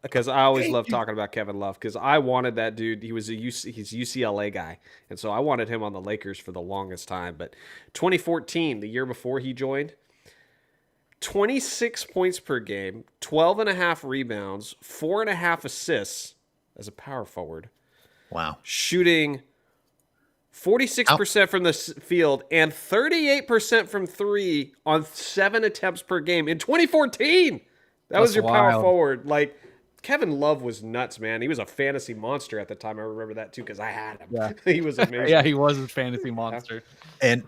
because I always love talking about Kevin Love, because I wanted that dude. He's UCLA guy, and so I wanted him on the Lakers for the longest time. But 2014, the year before he joined, 26 points per game, 12.5 rebounds, 4.5 assists as a power forward.
Wow.
Shooting 46% from the field and 38% from three on 7 attempts per game in 2014. That was your power forward. Like, Kevin Love was nuts, man. He was a fantasy monster at the time. I remember that too because I had him. Yeah. He was amazing.
Yeah, he was a fantasy monster.
And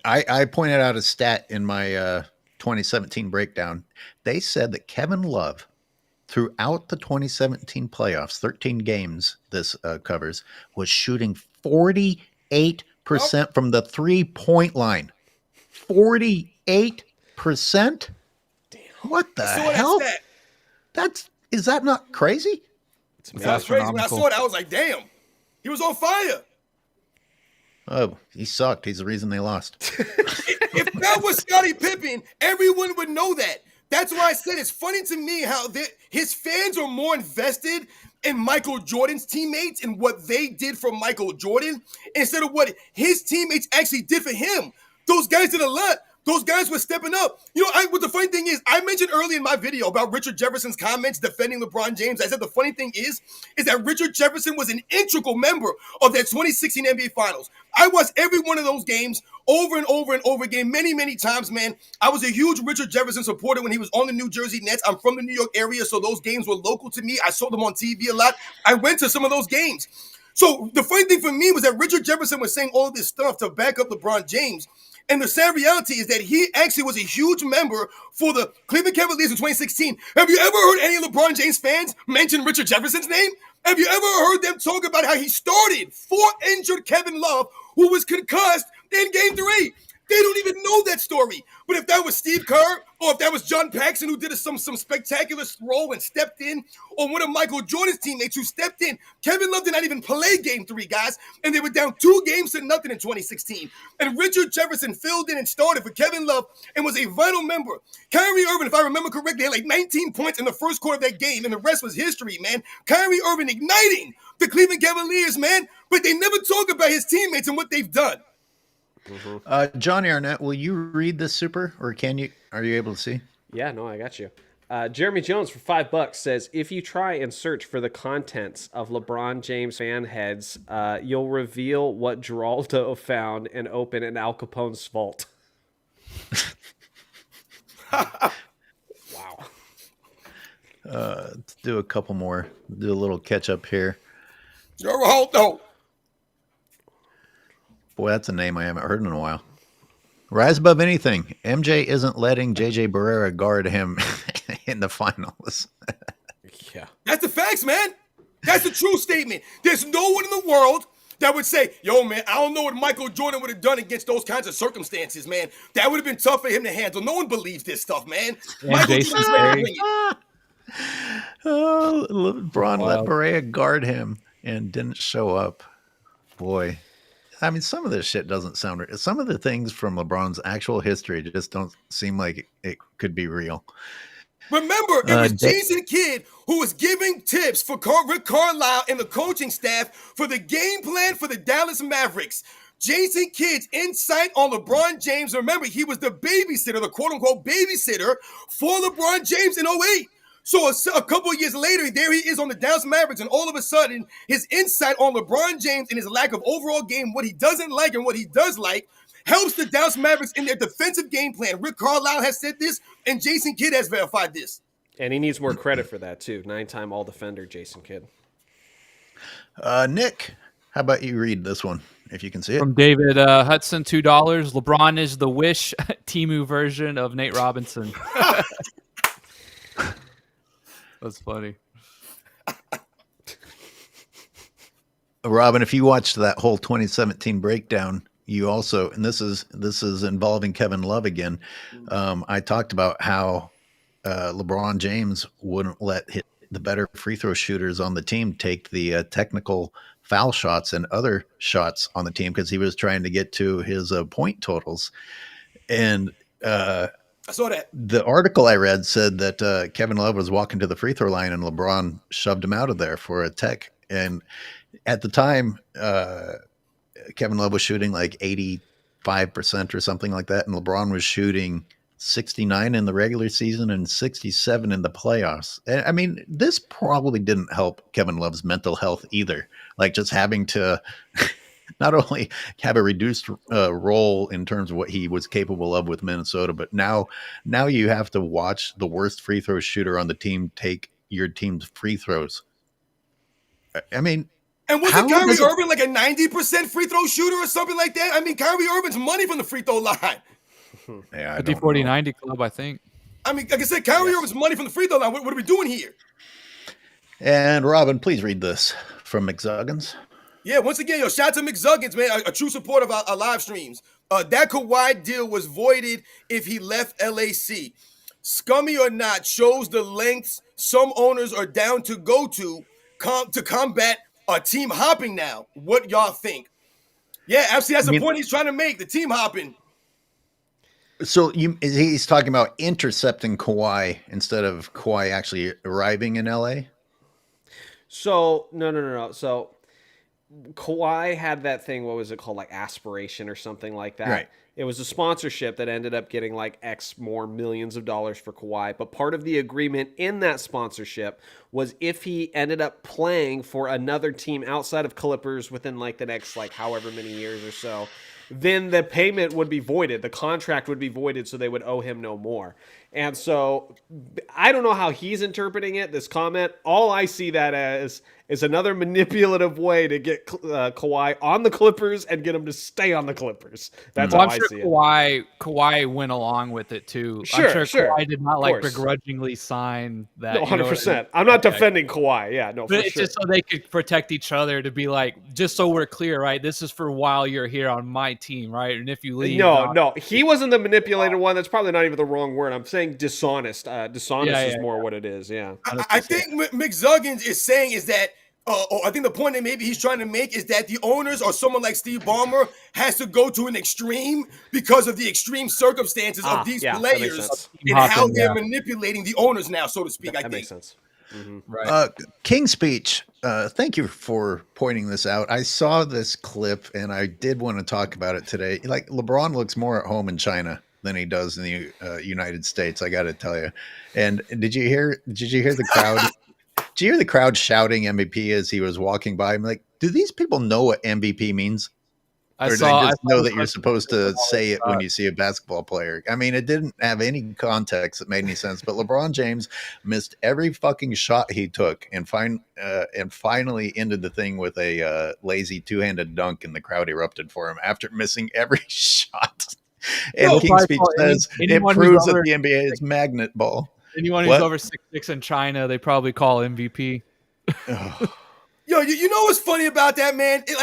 I pointed out a stat in my 2017 breakdown. They said that Kevin Love, throughout the 2017 playoffs, 13 games this covers, was shooting 48% from the 3-point line. 48%? Damn. What the hell? Is that not crazy?
That's crazy. When I saw it, I was like, damn, he was on fire.
Oh, he sucked. He's the reason they lost.
If that was Scottie Pippen, everyone would know that. That's why I said it's funny to me how his fans are more invested in Michael Jordan's teammates and what they did for Michael Jordan instead of what his teammates actually did for him. Those guys did a lot. Those guys were stepping up. What the funny thing is, I mentioned earlier in my video about Richard Jefferson's comments defending LeBron James. I said the funny thing is that Richard Jefferson was an integral member of that 2016 NBA Finals. I watched every one of those games over and over and over again, many, many times, man. I was a huge Richard Jefferson supporter when he was on the New Jersey Nets. I'm from the New York area, so those games were local to me. I saw them on TV a lot. I went to some of those games. So the funny thing for me was that Richard Jefferson was saying all this stuff to back up LeBron James. And the sad reality is that he actually was a huge member for the Cleveland Cavaliers in 2016. Have you ever heard any of LeBron James fans mention Richard Jefferson's name? Have you ever heard them talk about how he started for injured Kevin Love, who was concussed in Game 3? They don't even know that story. But if that was Steve Kerr, or if that was John Paxson who did some spectacular throw and stepped in, or one of Michael Jordan's teammates who stepped in, Kevin Love did not even play Game 3, guys, and they were down 2-0 in 2016. And Richard Jefferson filled in and started for Kevin Love and was a vital member. Kyrie Irving, if I remember correctly, had like 19 points in the first quarter of that game, and the rest was history, man. Kyrie Irving igniting the Cleveland Cavaliers, man, but they never talk about his teammates and what they've done.
Johnny Arnett, will you read this super, or are you able to see?
Yeah, no, I got you. Jeremy Jones for $5 says, if you try and search for the contents of LeBron James fan heads, you'll reveal what Geraldo found and open in Al Capone's vault. Wow.
Let's do a couple more. Do a little catch up here.
Geraldo.
Boy, that's a name I haven't heard in a while. Rise above anything. MJ isn't letting JJ Barrera guard him in the finals.
Yeah.
That's the facts, man. That's the true statement. There's no one in the world that would say, yo, man, I don't know what Michael Jordan would have done against those kinds of circumstances, man. That would have been tough for him to handle. No one believes this stuff, man. Michael Jordan's ready to bring it.
LeBron let Barrera guard him and didn't show up. Boy. I mean, some of this shit doesn't sound real. Some of the things from LeBron's actual history just don't seem like it could be real.
Remember, it was Jason Kidd who was giving tips for Rick Carlisle and the coaching staff for the game plan for the Dallas Mavericks. Jason Kidd's insight on LeBron James. Remember, he was the babysitter, the quote-unquote babysitter for LeBron James in 08. So a couple of years later, there he is on the Dallas Mavericks, and all of a sudden, his insight on LeBron James and his lack of overall game, what he doesn't like and what he does like, helps the Dallas Mavericks in their defensive game plan. Rick Carlisle has said this, and Jason Kidd has verified this.
And he needs more credit for that, too. 9-time All-Defender Jason Kidd.
Nick, how about you read this one, if you can see it?
From David Hudson, $2. LeBron is the Wish Timu version of Nate Robinson. That's funny.
Robin, if you watched that whole 2017 breakdown, you also, and this is involving Kevin Love again. I talked about how LeBron James wouldn't let the better free throw shooters on the team take the technical foul shots and other shots on the team because he was trying to get to his point totals. And
I saw that.
The article I read said that Kevin Love was walking to the free throw line and LeBron shoved him out of there for a tech. And at the time, Kevin Love was shooting like 85% or something like that. And LeBron was shooting 69 in the regular season and 67 in the playoffs. And, I mean, this probably didn't help Kevin Love's mental health either. Like just having to not only have a reduced role in terms of what he was capable of with Minnesota, but now you have to watch the worst free throw shooter on the team take your team's free throws. I mean,
and wasn't Kyrie Irving like a 90% free throw shooter or something like that? I mean, Kyrie Irving's money from the free throw line.
Yeah,
50, 40, 90 club, I think.
I mean, like I said, Kyrie Irving's money from the free throw line. What are we doing here?
And Robin, please read this from McZuggins.
Yeah, once again, shout out to McZuggins, man, a true supporter of our live streams. That Kawhi deal was voided if he left LAC. Scummy or not, shows the lengths some owners are down to go to combat team hopping now. What y'all think? Yeah, absolutely. That's the point he's trying to make, the team hopping.
So he's talking about intercepting Kawhi instead of Kawhi actually arriving in LA?
So no. So Kawhi had that thing. What was it called? Like aspiration or something like that.
Right.
It was a sponsorship that ended up getting like X more millions of dollars for Kawhi. But part of the agreement in that sponsorship was if he ended up playing for another team outside of Clippers within like the next like however many years or so, then the payment would be voided. The contract would be voided, so they would owe him no more. And so I don't know how he's interpreting it, this comment. All I see that as is another manipulative way to get Kawhi on the Clippers and get him to stay on the Clippers. That's how I see it.
Kawhi went along with it too.
Sure.
Kawhi did not like begrudgingly sign that.
No, 100%. I'm not defending Kawhi. Yeah, no,
but it's just so they could protect each other, to be like, just so we're clear, right? This is for while you're here on my team, right? And if you leave,
no, he wasn't the manipulated one. That's probably not even the wrong word. I'm saying dishonest. Dishonest is more what it is. Yeah,
I think McZuggins is saying is that. Or I think the point that maybe he's trying to make is that the owners or someone like Steve Ballmer has to go to an extreme because of the extreme circumstances of these players and how they're manipulating the owners now, so to speak. I think
makes sense.
Mm-hmm. Right.
King's Speech. Thank you for pointing this out. I saw this clip and I did want to talk about it today. Like LeBron looks more at home in China than he does in the United States. I got to tell you. And did you hear the crowd? Did you hear the crowd shouting MVP as he was walking by? I'm like, do these people know what MVP means? Or do they just know that you're supposed to say it when you see a basketball player? I mean, it didn't have any context that made any sense, but LeBron James missed every fucking shot he took and finally ended the thing with a lazy two-handed dunk, and the crowd erupted for him after missing every shot. And King's Speech says it proves that the NBA is magnet ball.
Anyone who's over 6'6" in China, they probably call MVP.
Yo, you know what's funny about that, man? These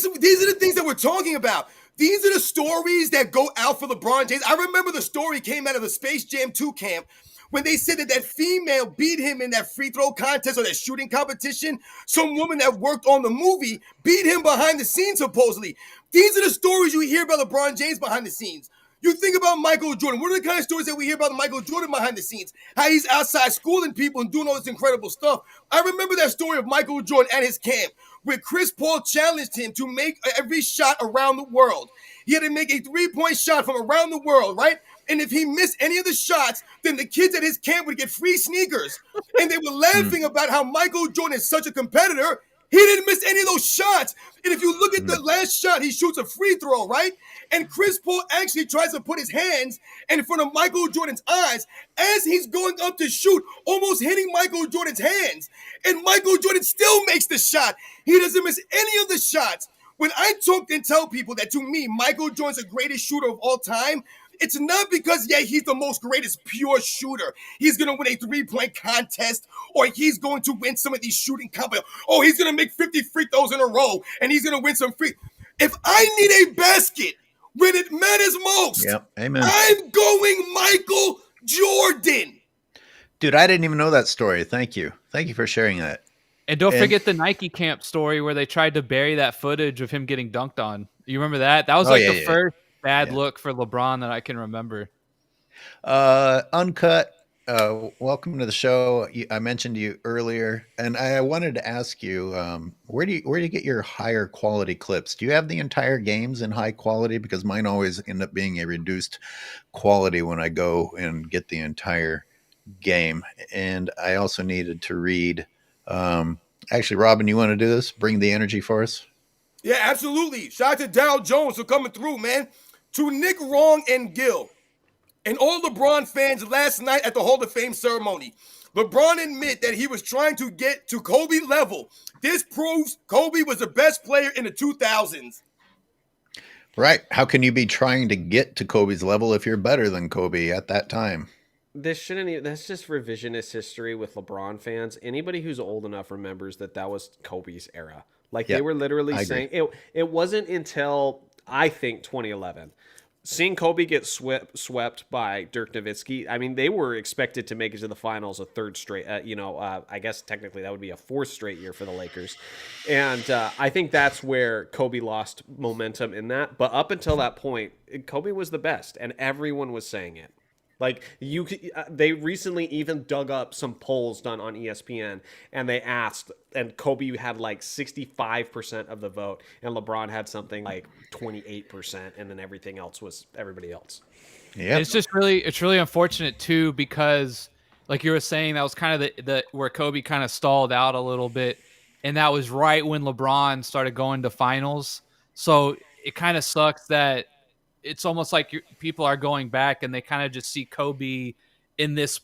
are the things that we're talking about. These are the stories that go out for LeBron James. I remember the story came out of the Space Jam 2 camp when they said that female beat him in that free throw contest or that shooting competition. Some woman that worked on the movie beat him behind the scenes, supposedly. These are the stories you hear about LeBron James behind the scenes. You think about Michael Jordan. What are the kind of stories that we hear about Michael Jordan behind the scenes? How he's outside schooling people and doing all this incredible stuff. I remember that story of Michael Jordan at his camp where Chris Paul challenged him to make every shot around the world. He had to make a 3-point shot from around the world, right? And if he missed any of the shots, then the kids at his camp would get free sneakers. And they were laughing about how Michael Jordan is such a competitor. He didn't miss any of those shots. And if you look at the last shot, he shoots a free throw, right? And Chris Paul actually tries to put his hands in front of Michael Jordan's eyes as he's going up to shoot, almost hitting Michael Jordan's hands. And Michael Jordan still makes the shot. He doesn't miss any of the shots. When I talk and tell people that, to me, Michael Jordan's the greatest shooter of all time, it's not because, he's the most greatest pure shooter. He's going to win a 3-point contest, or he's going to win some of these shooting competitions. Oh, he's going to make 50 free throws in a row, and he's going to win some free. If I need a basket when it matters most,
amen.
I'm going Michael Jordan.
Dude, I didn't even know that story. Thank you. Thank you for sharing that.
And don't forget the Nike camp story where they tried to bury that footage of him getting dunked on. You remember that? That was the first bad look for LeBron that I can remember.
Uncut, welcome to the show. I mentioned you earlier, and I wanted to ask you, where do you get your higher quality clips? Do you have the entire games in high quality? Because mine always end up being a reduced quality when I go and get the entire game. And I also needed to read. Actually, Robin, you want to do this? Bring the energy for us?
Yeah, absolutely. Shout out to Darryl Jones for coming through, man. To Nick, Wrong, and Gil, and all LeBron fans last night at the Hall of Fame ceremony. LeBron admit that he was trying to get to Kobe level. This proves Kobe was the best player in the 2000s.
Right. How can you be trying to get to Kobe's level if you're better than Kobe at that time?
That's just revisionist history with LeBron fans. Anybody who's old enough remembers that was Kobe's era. They were literally saying it wasn't until I think 2011. Seeing Kobe get swept by Dirk Nowitzki, I mean, they were expected to make it to the finals a third straight, I guess technically that would be a fourth straight year for the Lakers. And I think that's where Kobe lost momentum in that. But up until that point, Kobe was the best, and everyone was saying it. Like they recently even dug up some polls done on ESPN, and they asked, and Kobe had like 65% of the vote, and LeBron had something like 28%, and then everything else was everybody else.
Yeah, it's really unfortunate too, because like you were saying, that was kind of the where Kobe kind of stalled out a little bit, and that was right when LeBron started going to finals. So it kind of sucks that it's almost like people are going back and they kind of just see Kobe in this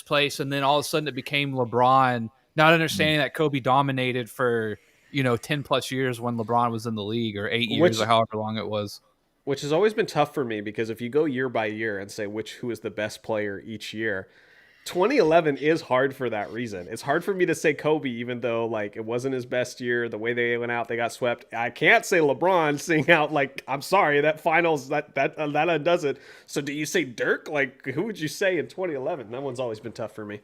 place, and then all of a sudden it became LeBron, not understanding that Kobe dominated for 10 plus years when LeBron was in the league, or 8 years, or however long it was.
Which has always been tough for me, because if you go year by year and say who is the best player each year, 2011 is hard for that reason. It's hard for me to say Kobe, even though like it wasn't his best year. The way they went out, they got swept. I can't say LeBron seeing out, like, I'm sorry, that finals that undoes it. So do you say Dirk? Like, who would you say in 2011? That one's always been tough for me.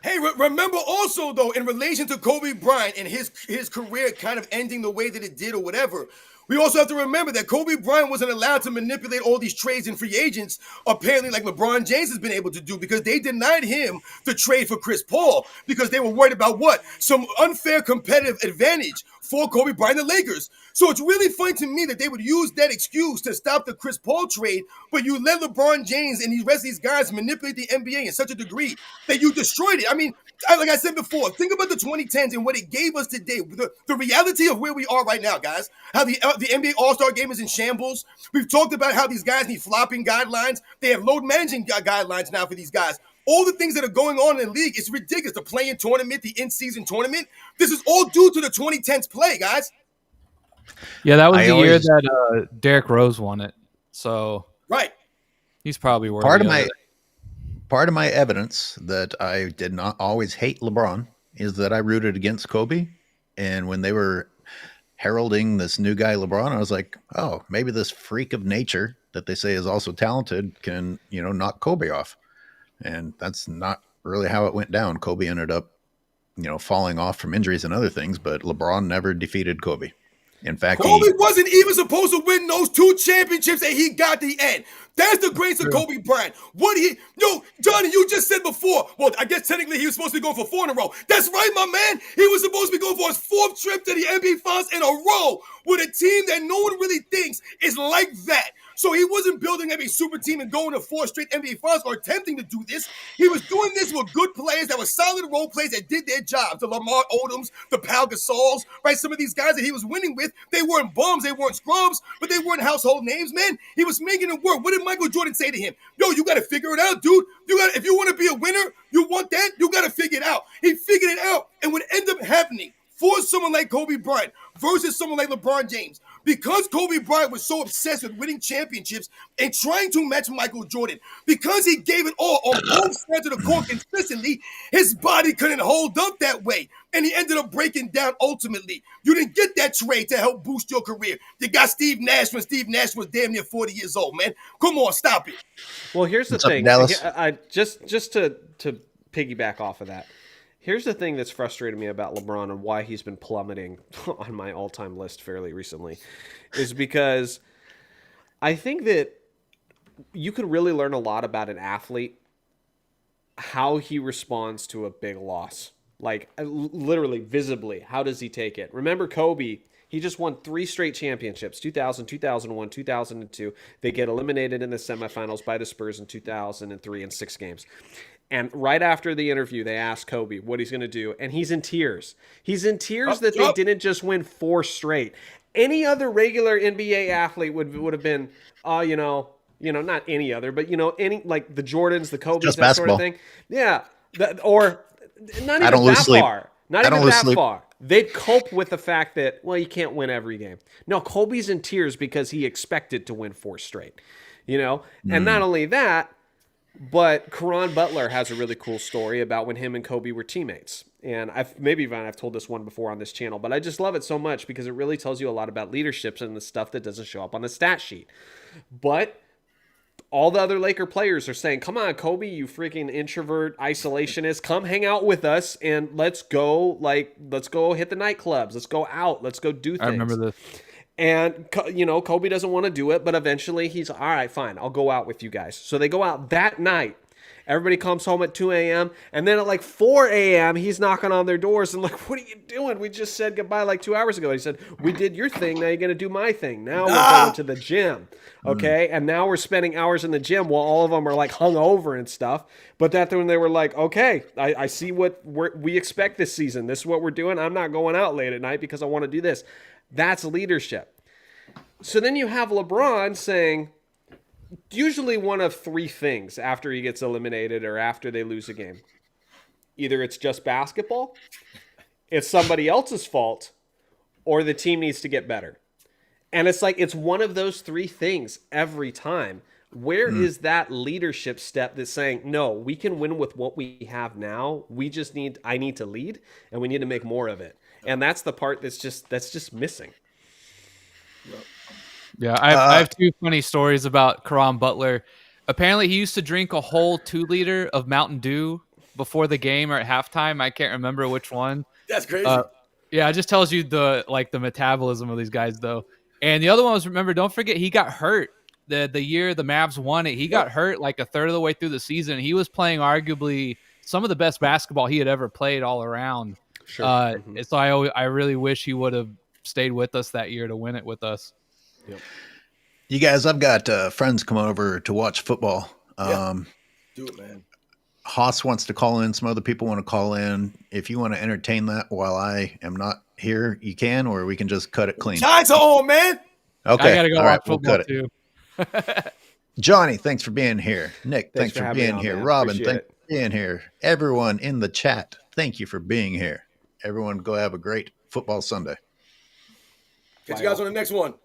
Hey, remember also though, in relation to Kobe Bryant and his career kind of ending the way that it did or whatever, we also have to remember that Kobe Bryant wasn't allowed to manipulate all these trades and free agents, apparently like LeBron James has been able to do, because they denied him the trade for Chris Paul because they were worried about what? Some unfair competitive advantage for Kobe Bryant and the Lakers. So it's really funny to me that they would use that excuse to stop the Chris Paul trade, but you let LeBron James and the rest of these guys manipulate the NBA in such a degree that you destroyed it. I mean, like I said before, think about the 2010s and what it gave us today. The reality of where we are right now, guys. How the NBA All-Star game is in shambles. We've talked about how these guys need flopping guidelines. They have load managing guidelines now for these guys. All the things that are going on in the league, it's ridiculous. The play-in tournament, the in-season tournament. This is all due to the 2010s play, guys.
Yeah, that was the year that Derrick Rose won it. So
right,
he's probably worth
Part of my evidence that I did not always hate LeBron is that I rooted against Kobe. And when they were heralding this new guy, LeBron, I was like, oh, maybe this freak of nature that they say is also talented can, knock Kobe off. And that's not really how it went down. Kobe ended up, falling off from injuries and other things, but LeBron never defeated Kobe. In fact,
Kobe wasn't even supposed to win those 2 championships, and he got the end. That's the grace of Kobe Bryant. Johnny, you just said before, well, I guess technically he was supposed to be going for 4 in a row. That's right, my man. He was supposed to be going for his 4th trip to the NBA Finals in a row with a team that no one really thinks is like that. So he wasn't building a super team and going to 4 straight NBA Finals or attempting to do this. He was doing this with good players that were solid role players that did their job. The Lamar Odoms, the Pau Gasols, right? Some of these guys that he was winning with, they weren't bums, they weren't scrubs, but they weren't household names, man. He was making it work. What did Michael Jordan say to him? Yo, you got to figure it out, dude. If you want to be a winner, you want that, you got to figure it out. He figured it out. And what ended up happening for someone like Kobe Bryant versus someone like LeBron James, because Kobe Bryant was so obsessed with winning championships and trying to match Michael Jordan, because he gave it all on both sides of the court consistently, his body couldn't hold up that way. And he ended up breaking down ultimately. You didn't get that trade to help boost your career. You got Steve Nash when Steve Nash was damn near 40 years old, man. Come on, stop it.
Well, here's the thing. I just to piggyback off of that. Here's the thing that's frustrated me about LeBron and why he's been plummeting on my all-time list fairly recently, is because I think that you could really learn a lot about an athlete, how he responds to a big loss. Like, literally, visibly, how does he take it? Remember Kobe, he just won 3 straight championships, 2000, 2001, 2002. They get eliminated in the semifinals by the Spurs in 2003 in 6 games. And right after the interview, they asked Kobe what he's going to do, and he's in tears. He's in tears that they didn't just win 4 straight. Any other regular NBA athlete would have been, not any other, but any like the Jordans, the Kobes,
just
that
basketball.
Sort of thing. Yeah, or not even that far. Not even that far. They'd cope with the fact that, well, you can't win every game. No, Kobe's in tears because he expected to win 4 straight. And not only that, but Caron Butler has a really cool story about when him and Kobe were teammates. And I've told this one before on this channel, but I just love it so much because it really tells you a lot about leadership and the stuff that doesn't show up on the stat sheet. But all the other Laker players are saying, come on, Kobe, you freaking introvert isolationist, come hang out with us and let's go hit the nightclubs. Let's go out. Let's go do things.
I remember this.
And, Kobe doesn't want to do it, but eventually he's, all right, fine, I'll go out with you guys. So they go out that night. Everybody comes home at 2 a.m. And then at like 4 a.m., he's knocking on their doors and like, what are you doing? We just said goodbye like 2 hours ago. He said, we did your thing. Now you're going to do my thing. Now we're going to the gym. Okay. And now we're spending hours in the gym while all of them are like hung over and stuff. But that when they were like, okay, I see what we expect this season. This is what we're doing. I'm not going out late at night because I want to do this. That's leadership. So then you have LeBron saying, usually one of three things after he gets eliminated or after they lose a game. Either it's just basketball, it's somebody else's fault, or the team needs to get better. And it's like, it's one of those three things every time. Where is that leadership step that's saying, no, we can win with what we have now. I need to lead and we need to make more of it. And that's the part that's just missing.
Yeah, I have two funny stories about Caron Butler. Apparently, he used to drink a whole 2-liter of Mountain Dew before the game or at halftime. I can't remember which one.
That's crazy.
Yeah, it just tells you the metabolism of these guys, though. And the other one was, remember, don't forget, he got hurt the year the Mavs won it. He got hurt like a third of the way through the season. He was playing arguably some of the best basketball he had ever played all around.
Sure.
So I really wish he would have stayed with us that year to win it with us.
Yep.
You guys, I've got friends come over to watch football.
Do it, man.
Haas wants to call in. Some other people want to call in. If you want to entertain that while I am not here, you can, or we can just cut it clean.
Giants are on, man.
Okay.
I got to go watch football too.
Johnny, thanks for being here. Nick, thanks for being here.
Man.
Robin,
Appreciate
thanks for being here. Everyone in the chat, thank you for being here. Everyone go have a great football Sunday.
Catch you guys on the next one.